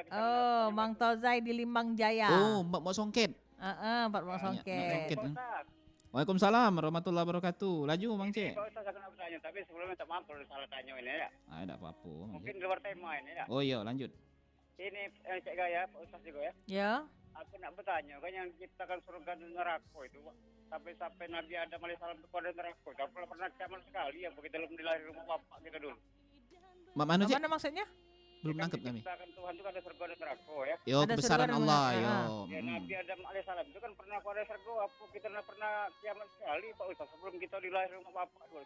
[SPEAKER 1] Mang Tozai di Limbang Jaya.
[SPEAKER 2] Oh, Mbak mau songket.
[SPEAKER 1] Mbak mau
[SPEAKER 2] Nak
[SPEAKER 1] songket.
[SPEAKER 2] songket. Waalaikumsalam warahmatullahi wabarakatuh. Laju Bang Cek.
[SPEAKER 3] Pak Ustaz akan bertanya, tapi sebelumnya minta maaf kalau salah tanya ini ya.
[SPEAKER 2] Tidak apa-apa. Bang
[SPEAKER 3] Mungkin
[SPEAKER 2] Cek.
[SPEAKER 3] di luar tema ini ya.
[SPEAKER 2] Oh iya, lanjut.
[SPEAKER 3] Ini Cek Gaya, Pak Ustaz juga ya.
[SPEAKER 1] Ya.
[SPEAKER 3] Aku nak bertanya, kan yang diciptakan surga dan neraka itu, sampai Nabi Adam alaihissalam itu pada neraka. Tapi pernah kiamat sekali ya, begitu belum dilahir rumah bapak kita dulu.
[SPEAKER 2] Mbak Manu Cek?
[SPEAKER 1] Mana maksudnya?
[SPEAKER 2] Belum
[SPEAKER 3] Kan
[SPEAKER 2] nangkep kami.
[SPEAKER 3] diciptakan Tuhan itu kan ada surga dan neraka ya.
[SPEAKER 2] Yo,
[SPEAKER 1] Ada
[SPEAKER 2] kebesaran
[SPEAKER 1] surga dan
[SPEAKER 2] Allah
[SPEAKER 1] neraka.
[SPEAKER 2] yo.
[SPEAKER 3] Ya, Nabi Adam alaihissalam itu kan pernah pada surga, apa kita pernah kiamat sekali Pak Ustaz sebelum kita dilahir rumah bapak dulu.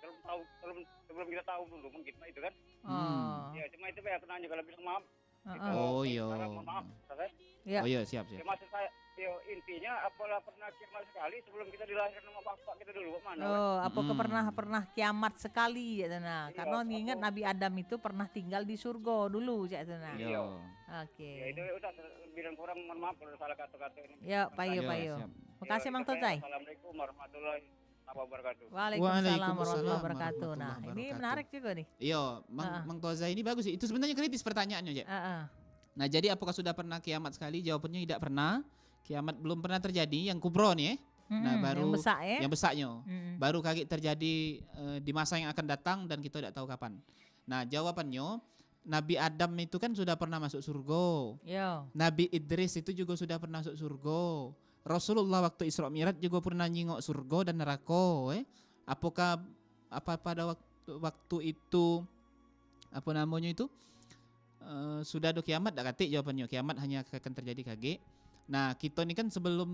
[SPEAKER 3] Sebelum kita tahu dulu mungkin itu kan.
[SPEAKER 1] Oh.
[SPEAKER 3] Ya, cuma itu ya aku nanya kalau bilang maaf.
[SPEAKER 2] Oh iya.
[SPEAKER 3] Maaf, Ustaz.
[SPEAKER 1] Ya.
[SPEAKER 2] Oh iya, siap.
[SPEAKER 3] Ya, maksud saya, intinya apalah pernah kiamat sekali sebelum kita dilahirkan sama bapak kita dulu, mana?
[SPEAKER 1] Oh, apakah pernah kiamat sekali ya Tana?
[SPEAKER 3] Iya,
[SPEAKER 1] Karena ingat
[SPEAKER 3] apa-
[SPEAKER 1] Nabi Adam itu pernah tinggal di surga dulu ya Tana.
[SPEAKER 3] Iya.
[SPEAKER 2] Yo.
[SPEAKER 1] Oke.
[SPEAKER 3] Ya itu udah bilang kurang, mohon maaf kalau salah kata-kata ini.
[SPEAKER 1] Ya, payo
[SPEAKER 2] Yo,
[SPEAKER 1] payo.
[SPEAKER 2] siap.
[SPEAKER 1] Makasih
[SPEAKER 3] Ya,
[SPEAKER 1] Mang
[SPEAKER 3] itu saya.
[SPEAKER 1] Tozai.
[SPEAKER 3] Assalamualaikum warahmatullahi wabarakatuh.
[SPEAKER 1] Waalaikumsalam
[SPEAKER 2] Waalaikumsalam
[SPEAKER 1] warahmatullahi wabarakatuh. Nah,
[SPEAKER 2] warahmatullahi
[SPEAKER 1] ini
[SPEAKER 2] wabarakatuh.
[SPEAKER 1] menarik juga nih.
[SPEAKER 2] Iya, Mang Toza ini bagus sih. Itu sebenarnya kritis pertanyaannya, Cek. Nah, jadi apakah sudah pernah kiamat sekali? Jawabannya tidak pernah. Kiamat belum pernah terjadi. Yang kubro nih, Nah, baru
[SPEAKER 1] yang besar ya.
[SPEAKER 2] yang besarnya.
[SPEAKER 1] Mm-mm.
[SPEAKER 2] Baru kaget terjadi di masa yang akan datang dan kita tidak tahu kapan. Nah, jawabannya Nabi Adam itu kan sudah pernah masuk surga.
[SPEAKER 1] Yo.
[SPEAKER 2] Nabi Idris itu juga sudah pernah masuk surga. Rasulullah waktu Isra Mi'raj juga pernah nyingok surga dan neraka. Apakah pada waktu itu apa namanya itu sudah ada kiamat? Tak katik jawabannya. Kiamat hanya akan terjadi kaget. Nah, kita ini kan sebelum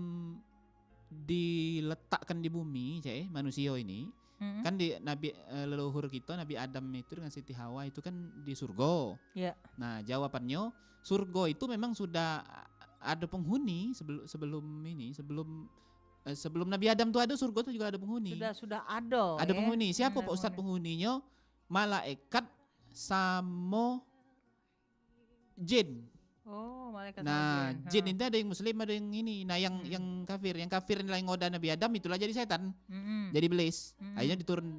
[SPEAKER 2] diletakkan di bumi, manusia ini
[SPEAKER 1] Mm-mm.
[SPEAKER 2] kan di Nabi leluhur kita Nabi Adam itu dengan Siti Hawa itu kan di surga.
[SPEAKER 1] Ya.
[SPEAKER 2] Nah, jawabannya surga itu memang sudah ada penghuni sebelum Nabi Adam tuh ada surga tuh juga ada penghuni.
[SPEAKER 1] Sudah ada.
[SPEAKER 2] Ada
[SPEAKER 1] ya.
[SPEAKER 2] penghuni. Siapa
[SPEAKER 1] Ada
[SPEAKER 2] Pak Ustadz penghuninya? Malaikat sama jin.
[SPEAKER 1] Oh, malaikat
[SPEAKER 2] Nah,
[SPEAKER 1] sama
[SPEAKER 2] jin itu ada yang muslim, ada yang ini. Nah, yang kafir inilah yang ngoda Nabi Adam itulah jadi setan.
[SPEAKER 1] Mm-mm.
[SPEAKER 2] Jadi iblis.
[SPEAKER 1] Mm-mm.
[SPEAKER 2] Akhirnya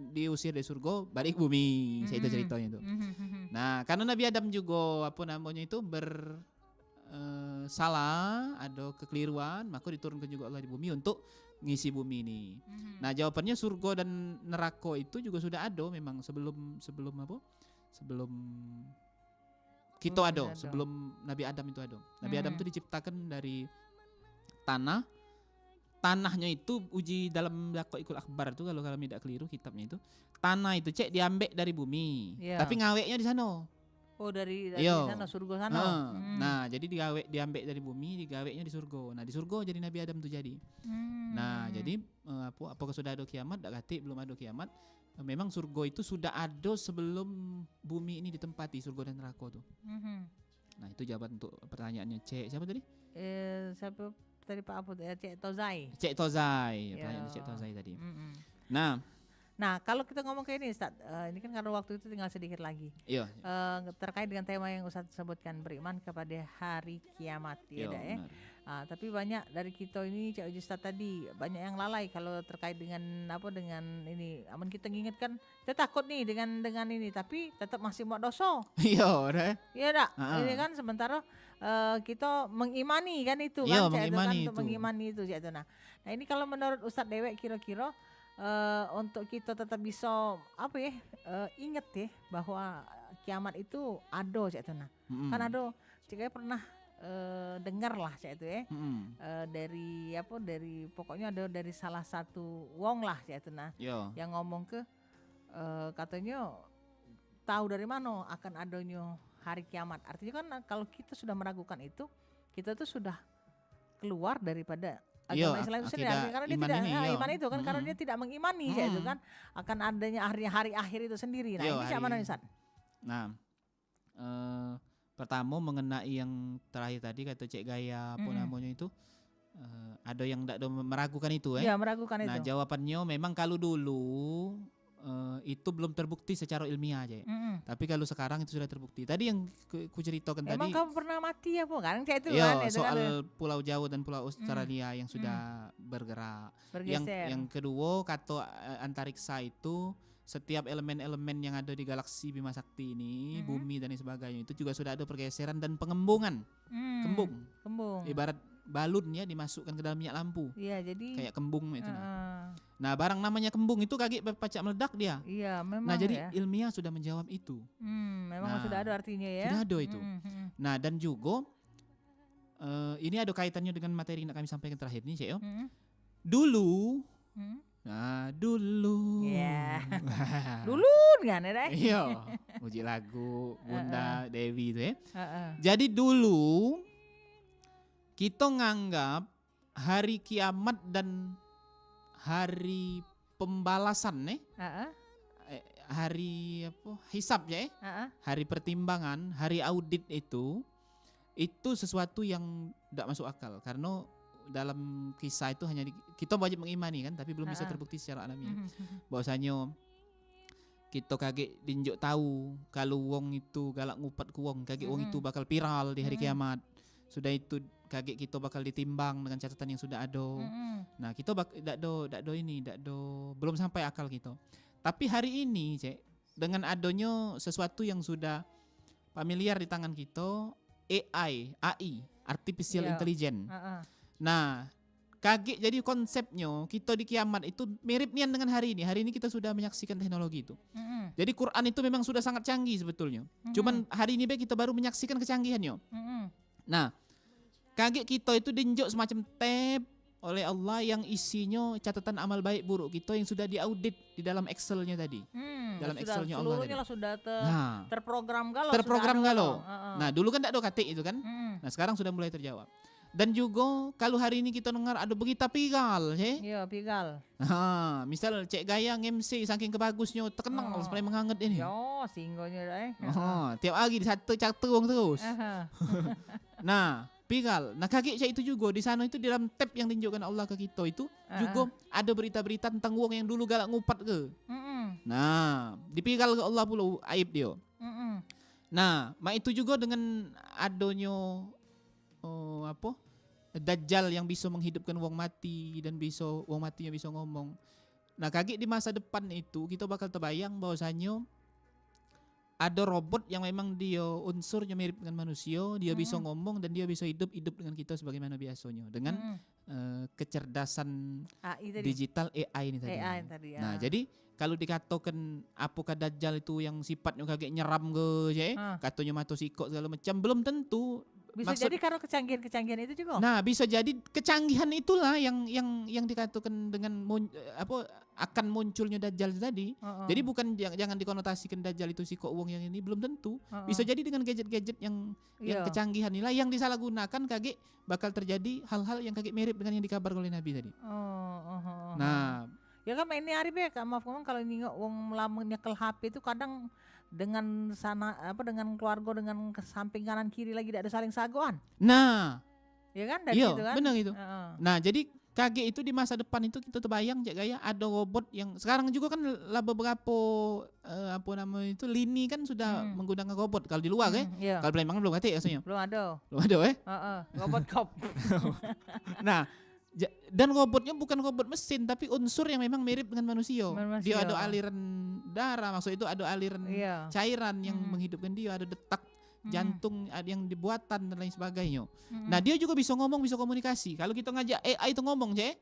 [SPEAKER 2] diusir dari surga, balik bumi. Saya itu
[SPEAKER 1] Mm-mm.
[SPEAKER 2] ceritanya itu.
[SPEAKER 1] Mm-mm.
[SPEAKER 2] Nah, karena Nabi Adam juga apa namanya itu salah, ada kekeliruan, maka diturunkan juga Allah di bumi untuk ngisi bumi ini.
[SPEAKER 1] Mm-mm.
[SPEAKER 2] Nah, jawabannya surga dan neraka itu juga sudah ada memang sebelum apa? Sebelum kita
[SPEAKER 1] Oh,
[SPEAKER 2] ada,
[SPEAKER 1] sudah ada.
[SPEAKER 2] sebelum Nabi Adam itu ada. Nabi Adam itu diciptakan dari tanah. Tanahnya itu uji dalam Daqaiqul Akhbar itu kalau kami tidak keliru kitabnya itu. Tanah itu diambil dari bumi.
[SPEAKER 1] Iya.
[SPEAKER 2] Tapi ngaweknya di sana.
[SPEAKER 1] Oh, dari
[SPEAKER 2] Iya.
[SPEAKER 1] sana surga sana.
[SPEAKER 2] Heeh.
[SPEAKER 1] Mm.
[SPEAKER 2] Nah, jadi diambil dari bumi, digaweknya di surga. Nah, di surga jadi Nabi Adam itu jadi.
[SPEAKER 1] Mm.
[SPEAKER 2] Nah, jadi apakah sudah ada kiamat? Tak kati belum ada kiamat. Memang surga itu sudah ada sebelum bumi ini ditempati, surga dan neraka tuh.
[SPEAKER 1] Mhm.
[SPEAKER 2] Nah, itu jawaban untuk pertanyaannya siapa tadi?
[SPEAKER 1] Siapa tadi Pak Apu? Cek Tozai.
[SPEAKER 2] Cek Tozai,
[SPEAKER 1] Ya.
[SPEAKER 2] pertanyaan Cek Tozai tadi.
[SPEAKER 1] Mm-mm.
[SPEAKER 2] Nah,
[SPEAKER 1] kalau kita ngomong ke ini Ustaz, ini kan karena waktu itu tinggal sedikit lagi.
[SPEAKER 2] iya.
[SPEAKER 1] Terkait dengan tema yang Ustaz sebutkan, beriman kepada hari kiamat,
[SPEAKER 2] Iya,
[SPEAKER 1] ya.
[SPEAKER 2] benar.
[SPEAKER 1] Tapi banyak dari kita ini, Cak Uji Ustaz tadi, banyak yang lalai kalau terkait dengan dengan ini. Amun kita ngingetkan, kita takut nih dengan ini, tapi tetap masih mau dosa.
[SPEAKER 2] Iya, udah.
[SPEAKER 1] Iya tak?
[SPEAKER 2] Ah.
[SPEAKER 1] Ini kan sementara kita mengimani kan itu
[SPEAKER 2] Iya,
[SPEAKER 1] kan, Cak,
[SPEAKER 2] mengimani
[SPEAKER 1] untuk
[SPEAKER 2] itu.
[SPEAKER 1] mengimani itu, Cak. Nah, ini kalau menurut Ustaz Dewek kira-kira untuk kita tetap bisa ingat ya bahwa kiamat itu ada, Cak. Nah,
[SPEAKER 2] Mm-mm.
[SPEAKER 1] kan ada, Cak pernah dengar lah, Cak itu ya.
[SPEAKER 2] Mm-mm.
[SPEAKER 1] Dari pokoknya ada dari salah satu wong lah, Cak. Nah,
[SPEAKER 2] Iya.
[SPEAKER 1] yang ngomong ke katanya tahu dari mana akan adanya hari kiamat. Artinya kan kalau kita sudah meragukan itu, kita tuh sudah keluar daripada
[SPEAKER 2] Iya,
[SPEAKER 1] agama Islam itu sendiri.
[SPEAKER 2] akidah
[SPEAKER 1] Karena dia
[SPEAKER 2] iman
[SPEAKER 1] tidak
[SPEAKER 2] ini, iya.
[SPEAKER 1] iman itu kan, karena dia tidak mengimani ya itu
[SPEAKER 2] Mm-mm.
[SPEAKER 1] kan akan adanya hari akhir itu sendiri. Nah,
[SPEAKER 2] Iya,
[SPEAKER 1] ini siapa
[SPEAKER 2] hari-
[SPEAKER 1] Ustaz?
[SPEAKER 2] Nah, pertama mengenai yang terakhir tadi kata Cek Gaya apa
[SPEAKER 1] Mm-mm.
[SPEAKER 2] namanya itu, ada yang tidak meragukan itu
[SPEAKER 1] Ya, meragukan
[SPEAKER 2] Nah,
[SPEAKER 1] itu.
[SPEAKER 2] jawabannya memang kalau dulu itu belum terbukti secara ilmiah aja.
[SPEAKER 1] Mm-mm.
[SPEAKER 2] Tapi kalau sekarang itu sudah terbukti. Tadi yang ku ceritakan
[SPEAKER 1] Emang
[SPEAKER 2] tadi,
[SPEAKER 1] kamu pernah mati apa kan? Kayak itu
[SPEAKER 2] iya,
[SPEAKER 1] kan, itu
[SPEAKER 2] soal
[SPEAKER 1] kan
[SPEAKER 2] Pulau Jawa dan Pulau Australia yang sudah bergerak.
[SPEAKER 1] bergeser.
[SPEAKER 2] Yang kedua kata antariksa itu setiap elemen-elemen yang ada di galaksi Bima Sakti ini, bumi dan sebagainya itu juga sudah ada pergeseran dan pengembungan, kembung.
[SPEAKER 1] Kembung.
[SPEAKER 2] Ibarat balun ya dimasukkan ke dalam minyak lampu.
[SPEAKER 1] Iya, jadi
[SPEAKER 2] Kayak kembung itu.
[SPEAKER 1] Heeh.
[SPEAKER 2] Nah, barang namanya kembung itu kaget pacak meledak dia.
[SPEAKER 1] Iya, memang
[SPEAKER 2] Nah, jadi
[SPEAKER 1] ya.
[SPEAKER 2] ilmiah sudah menjawab itu.
[SPEAKER 1] Memang
[SPEAKER 2] Nah,
[SPEAKER 1] sudah ada artinya ya.
[SPEAKER 2] sudah ada itu.
[SPEAKER 1] Mm-mm.
[SPEAKER 2] Nah, dan juga ini ada kaitannya dengan materi yang kami sampaikan terakhir nih, Cek.
[SPEAKER 1] Mm-mm.
[SPEAKER 2] Dulu,
[SPEAKER 1] Mm.
[SPEAKER 2] dulu.
[SPEAKER 1] Ya. Dulu kan ya, Dek?
[SPEAKER 2] Iya, muji lagu Bunda Dewi itu ya.
[SPEAKER 1] Heeh.
[SPEAKER 2] Jadi dulu kita nganggap hari kiamat dan hari pembalasan
[SPEAKER 1] Heeh.
[SPEAKER 2] hari apa? Hisab ya,
[SPEAKER 1] Heeh.
[SPEAKER 2] hari pertimbangan, hari audit itu sesuatu yang tidak masuk akal karena dalam kisah itu hanya kita wajib mengimani kan, tapi belum bisa terbukti secara alamiah. Bahwasanya kita kaget dinjuk tahu kalau wong itu galak ngupat ku wong, kaget wong itu bakal viral di hari kiamat. Sudah itu kaget kita bakal ditimbang dengan catatan yang sudah ada. Nah, kita belum sampai akal kita. Tapi hari ini, Cek, dengan adanya sesuatu yang sudah familiar di tangan kita, AI, Artificial
[SPEAKER 1] Iya.
[SPEAKER 2] Intelligence.
[SPEAKER 1] Heeh.
[SPEAKER 2] Nah, kaget jadi konsepnya kita di kiamat itu mirip nian dengan hari ini. Hari ini kita sudah menyaksikan teknologi itu.
[SPEAKER 1] Mm-mm.
[SPEAKER 2] Jadi Quran itu memang sudah sangat canggih sebetulnya. Cuman hari ini kita baru menyaksikan kecanggihannya.
[SPEAKER 1] Mm-mm.
[SPEAKER 2] Nah, kaget kita itu dinjuk semacam tab oleh Allah yang isinya catatan amal baik buruk kita yang sudah diaudit di dalam Excel-nya tadi.
[SPEAKER 1] Sudah
[SPEAKER 2] Dalam Excel-nya Allah
[SPEAKER 1] seluruhnya
[SPEAKER 2] tadi.
[SPEAKER 1] lah sudah
[SPEAKER 2] Nah,
[SPEAKER 1] terprogram galau.
[SPEAKER 2] terprogram
[SPEAKER 1] sudah ada
[SPEAKER 2] galau.
[SPEAKER 1] Heeh.
[SPEAKER 2] Nah, dulu kan tidak ada KT itu kan.
[SPEAKER 1] Mm-mm.
[SPEAKER 2] Nah, sekarang sudah mulai terjawab. Dan juga kalau hari ini kita dengar ada berita pigal,
[SPEAKER 1] Iya, pigal.
[SPEAKER 2] misal Cek Gaya MC saking kebagusnya terkenal sampai menghangat ini.
[SPEAKER 1] Yo, singgonya dah.
[SPEAKER 2] Tiap hari di satu wong terus.
[SPEAKER 1] Aha.
[SPEAKER 2] Nah, pigal. Nah, kaget Cek itu juga di sana itu di dalam tab yang ditunjukkan Allah ke kita itu juga ada berita-berita tentang wong yang dulu galak ngupat ke.
[SPEAKER 1] Mm-mm.
[SPEAKER 2] Nah, dipigal ke Allah pula aib dia.
[SPEAKER 1] Mm-mm.
[SPEAKER 2] Nah, mak itu juga dengan adanya Dajjal yang bisa menghidupkan wong mati dan bisa wong matinya bisa ngomong. Nah, kaget di masa depan itu kita bakal terbayang bahwasanya ada robot yang memang dia unsurnya mirip dengan manusia, dia bisa ngomong dan dia bisa hidup dengan kita sebagaimana biasanya dengan kecerdasan
[SPEAKER 1] AI tadi.
[SPEAKER 2] digital AI ini tadi.
[SPEAKER 1] AI tadi ya.
[SPEAKER 2] Nah, jadi kalau dikatakan apakah Dajjal itu yang sifatnya kaget nyeram ke, katanya mata sikok segala macam, belum tentu.
[SPEAKER 1] Bisa jadi karena kecanggihan itu juga.
[SPEAKER 2] Nah, bisa jadi kecanggihan itulah yang dikatakan dengan akan munculnya Dajjal tadi. Jadi bukan jangan dikonotasikan Dajjal itu sikok uang yang ini, belum tentu. Bisa jadi dengan gadget-gadget yang kecanggihan inilah yang disalahgunakan kaget bakal terjadi hal-hal yang kaget mirip dengan yang dikabarkan oleh Nabi tadi. Nah,
[SPEAKER 1] ya kan ini Arif ya, maaf ngomong kalau ini wong melamun nyekel HP itu kadang dengan dengan keluarga dengan samping kanan kiri lagi tidak ada saling sagoan.
[SPEAKER 2] Nah,
[SPEAKER 1] ya kan dari
[SPEAKER 2] iya,
[SPEAKER 1] itu kan.
[SPEAKER 2] benar itu. Nah, jadi KG itu di masa depan itu kita terbayang Cek Gaya ada robot yang sekarang juga kan lah beberapa lini kan sudah menggunakan robot kalau di luar
[SPEAKER 1] Iya.
[SPEAKER 2] Kalau Palembang belum ada rasanya.
[SPEAKER 1] Belum ada.
[SPEAKER 2] Belum ada
[SPEAKER 1] Robot cop.
[SPEAKER 2] Nah, dan robotnya bukan robot mesin tapi unsur yang memang mirip dengan manusia. Dia ada aliran darah, maksud itu ada aliran cairan yang menghidupkan dia, ada detak jantung yang dibuatan dan lain sebagainya. Nah, dia juga bisa ngomong, bisa komunikasi. Kalau kita ngajak AI itu ngomong, Cek.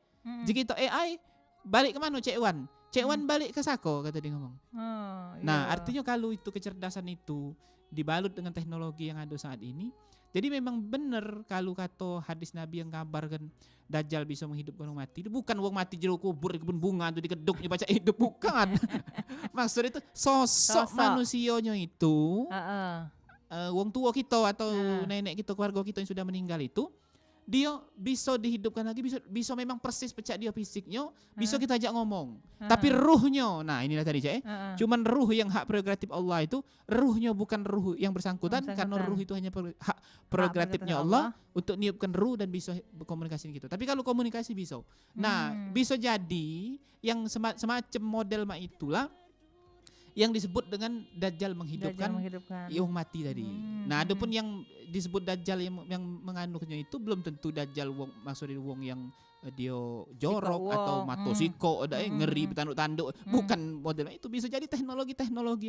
[SPEAKER 2] Jika itu AI balik ke mana Cek Wan? Cek Wan balik ke Sako kata dia ngomong. Nah, artinya kalau itu kecerdasan itu dibalut dengan teknologi yang ada saat ini, jadi memang benar kalau kata hadis Nabi yang kabarkan Dajjal bisa menghidupkan orang mati. Itu bukan orang mati jero kubur di kebun bunga itu dikeduknya baca hidup, bukan. Maksud itu sosok manusianya itu wong tua kita atau nenek kita, keluarga kita yang sudah meninggal itu dia bisa dihidupkan lagi, bisa memang persis pecah dia fisiknya, bisa
[SPEAKER 1] Heeh.
[SPEAKER 2] kita ajak ngomong.
[SPEAKER 1] Heeh.
[SPEAKER 2] Tapi ruhnya, nah inilah tadi Cak,
[SPEAKER 1] Heeh.
[SPEAKER 2] cuman ruh yang hak prerogatif Allah itu, ruhnya bukan ruh yang bersangkutan, karena
[SPEAKER 1] Bersangkutan.
[SPEAKER 2] ruh itu hanya hak prerogatifnya
[SPEAKER 1] prerogatif
[SPEAKER 2] Allah untuk niupkan ruh dan bisa berkomunikasi gitu. Tapi kalau komunikasi bisa. Nah, bisa jadi yang semacam model itulah yang disebut dengan Dajjal menghidupkan yang mati tadi. Nah, adapun yang disebut Dajjal yang menganuhnya itu belum tentu Dajjal maksudnya wong yang dia jorok atau matosiko ngeri bertanduk-tanduk, bukan modelnya itu, bisa jadi teknologi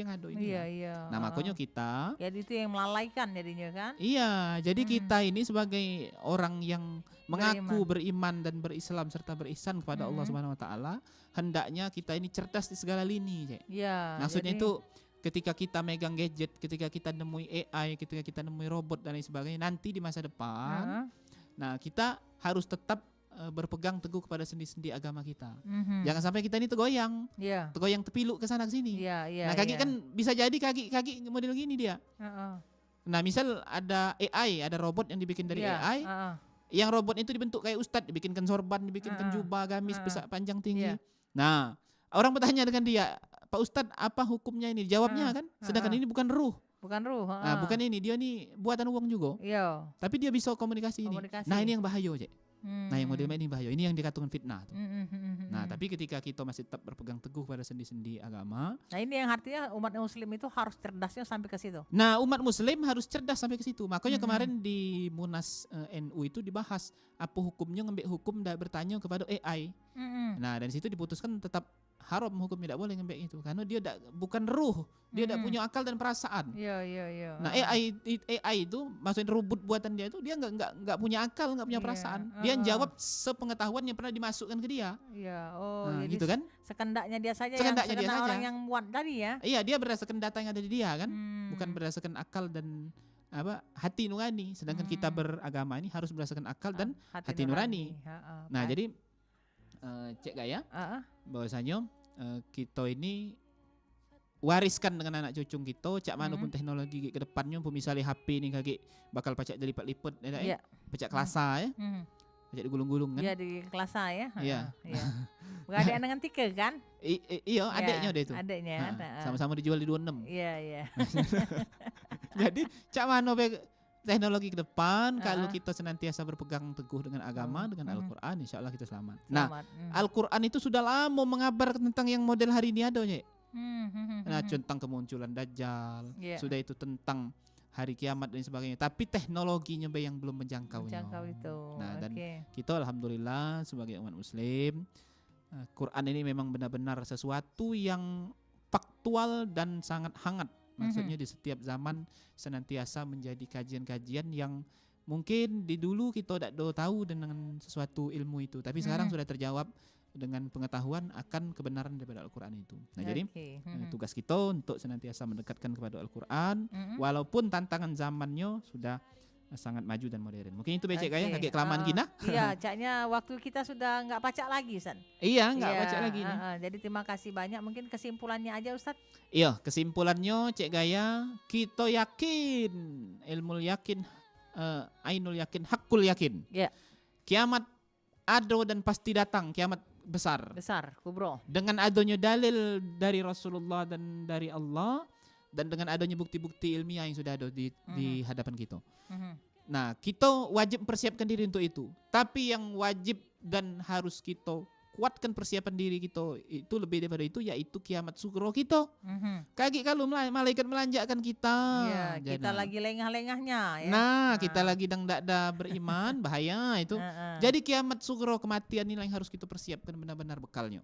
[SPEAKER 2] yang ada ini.
[SPEAKER 1] Iya.
[SPEAKER 2] Nah, makanya kita
[SPEAKER 1] jadi itu yang melalaikan jadinya kan?
[SPEAKER 2] Iya, jadi kita ini sebagai orang yang mengaku beriman dan berislam serta berihsan kepada Allah Subhanahu wa taala, hendaknya kita ini cerdas di segala lini, Cek.
[SPEAKER 1] Iya.
[SPEAKER 2] Maksudnya itu ketika kita megang gadget, ketika kita nemui AI, ketika kita nemui robot dan lain sebagainya, nanti di masa depan, nah kita harus tetap berpegang teguh kepada sendi-sendi agama kita. Jangan sampai kita ini tergoyang terpiluk ke sana ke sini. Nah, kaki kan bisa jadi kaki model gini dia. Nah, misal ada AI, ada robot yang dibikin dari AI, yang robot itu dibentuk kayak ustadz, dibikinkan sorban, dibikinkan jubah, gamis, besar, panjang, tinggi. Nah, orang bertanya dengan dia, Pak Ustadz, apa hukumnya ini? Jawabnya kan, sedangkan ini bukan ruh. Nah, bukan ini, dia ini buatan uang juga. Tapi dia bisa komunikasi ini. Nah, ini yang bahaya, Cek. Nah, yang model ini bahaya. Ini yang dikatakan fitnah tuh. Nah, tapi ketika kita masih tetap berpegang teguh pada sendi-sendi agama.
[SPEAKER 1] Nah, ini yang artinya umat muslim itu harus cerdasnya sampai ke situ.
[SPEAKER 2] Nah, umat muslim harus cerdas sampai ke situ. Makanya kemarin di Munas NU itu dibahas apa hukumnya ngambil hukum dan bertanya kepada AI. Nah, dari situ diputuskan tetap haram hukum, tidak boleh ngambil itu karena dia bukan ruh, dia tidak punya akal dan perasaan. Nah, AI itu maksudnya robot buatan dia itu dia nggak punya akal, nggak punya perasaan. Dia jawab sepengetahuan yang pernah dimasukkan ke dia.
[SPEAKER 1] Nah,
[SPEAKER 2] gitu kan?
[SPEAKER 1] Sekendaknya dia saja, orang yang buat tadi ya.
[SPEAKER 2] Iya, dia berdasarkan data yang ada di dia kan, bukan berdasarkan akal dan hati nurani. Sedangkan kita beragama ini harus berdasarkan akal dan hati nurani. Nah, jadi Cek Gaya, bahwasanya kita ini wariskan dengan anak cucu kita, cak mana pun teknologi ke depannya, misalnya HP ini kaki bakal pacak dilipat-lipat, pacak kelasa ya, pacak digulung-gulung kan?
[SPEAKER 1] Iya, di kelasa ya.
[SPEAKER 2] Iya.
[SPEAKER 1] Berada dengan Tika kan?
[SPEAKER 2] Iya, adiknya deh itu.
[SPEAKER 1] Adiknya.
[SPEAKER 2] Sama-sama dijual di 26.
[SPEAKER 1] Iya.
[SPEAKER 2] Jadi cak mana teknologi ke depan, kalau kita senantiasa berpegang teguh dengan agama, dengan Al-Quran, insya Allah kita selamat. Nah, Al-Quran itu sudah lama mengabar tentang yang model hari ini ada, Cek. Nah, tentang kemunculan Dajjal, sudah itu tentang hari kiamat dan sebagainya. Tapi teknologinya yang belum menjangkau
[SPEAKER 1] itu.
[SPEAKER 2] Nah, dan kita alhamdulillah sebagai umat muslim, Quran ini memang benar-benar sesuatu yang faktual dan sangat hangat. Maksudnya di setiap zaman senantiasa menjadi kajian-kajian yang mungkin di dulu kita tidak tahu dengan sesuatu ilmu itu, tapi sekarang sudah terjawab dengan pengetahuan akan kebenaran daripada Al-Quran itu. Nah, jadi tugas kita untuk senantiasa mendekatkan kepada Al-Quran, walaupun tantangan zamannya sudah sangat maju dan modern. Mungkin itu becek kayak agak kelamaan gina.
[SPEAKER 1] Iya, caknya waktu kita sudah nggak pacak lagi, San.
[SPEAKER 2] Iya, nggak pacak lagi nih.
[SPEAKER 1] Jadi terima kasih banyak. Mungkin kesimpulannya aja, Ustadz.
[SPEAKER 2] Iya, kesimpulannya Cek Gaya, kita yakin, ilmu yakin, ainul yakin, hakul yakin. Kiamat ada dan pasti datang, kiamat besar,
[SPEAKER 1] kubro.
[SPEAKER 2] Dengan adanya dalil dari Rasulullah dan dari Allah, dan dengan adanya bukti-bukti ilmiah yang sudah ada di hadapan kita. Nah, kita wajib mempersiapkan diri untuk itu. Tapi yang wajib dan harus kita kuatkan persiapan diri kita itu lebih daripada itu, yaitu kiamat sugro kita. Kaki kalau malaikat melanjakkan kita,
[SPEAKER 1] kita lagi lengah-lengahnya.
[SPEAKER 2] Nah, kita lagi tidak ada beriman, bahaya itu. Jadi kiamat sugro, kematian ini yang harus kita persiapkan benar-benar bekalnya.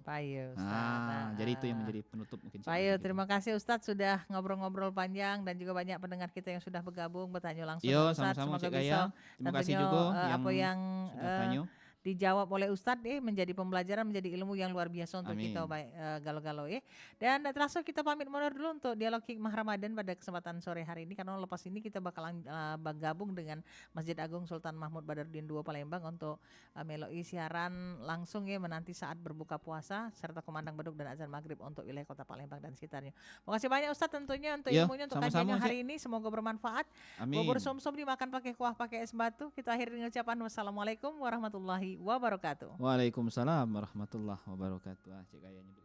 [SPEAKER 2] Jadi itu yang menjadi penutup mungkin.
[SPEAKER 1] Terima kasih Ustadz sudah ngobrol-ngobrol panjang, dan juga banyak pendengar kita yang sudah bergabung bertanya langsung.
[SPEAKER 2] Sama-sama Cek Gaya. Terima kasih juga
[SPEAKER 1] yang
[SPEAKER 2] sudah tanya.
[SPEAKER 1] dijawab oleh Ustadz menjadi pembelajaran, menjadi ilmu yang luar biasa untuk
[SPEAKER 2] Amin.
[SPEAKER 1] kita baik galau-galau ya. Dan tak terasa kita pamit mundur dulu untuk dialog hikmah Ramadan pada kesempatan sore hari ini, karena lepas ini kita bakalan bergabung dengan Masjid Agung Sultan Mahmud Badarudin II Palembang untuk meloi siaran langsung ya menanti saat berbuka puasa serta kumandang beduk dan azan maghrib untuk wilayah Kota Palembang dan sekitarnya. Makasih banyak Ustadz tentunya untuk
[SPEAKER 2] Ya,
[SPEAKER 1] ilmunya, untuk
[SPEAKER 2] sama-sama,
[SPEAKER 1] kajiannya
[SPEAKER 2] Cik.
[SPEAKER 1] hari ini, semoga bermanfaat.
[SPEAKER 2] Amin.
[SPEAKER 1] Bubur sumsum dimakan pakai kuah pakai es batu. Kita akhiri dengan ucapan wassalamualaikum warahmatullahi wabarakatuh.
[SPEAKER 2] Waalaikumsalam warahmatullahi wabarakatuh. Cik kayaknya.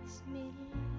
[SPEAKER 5] Bismillah.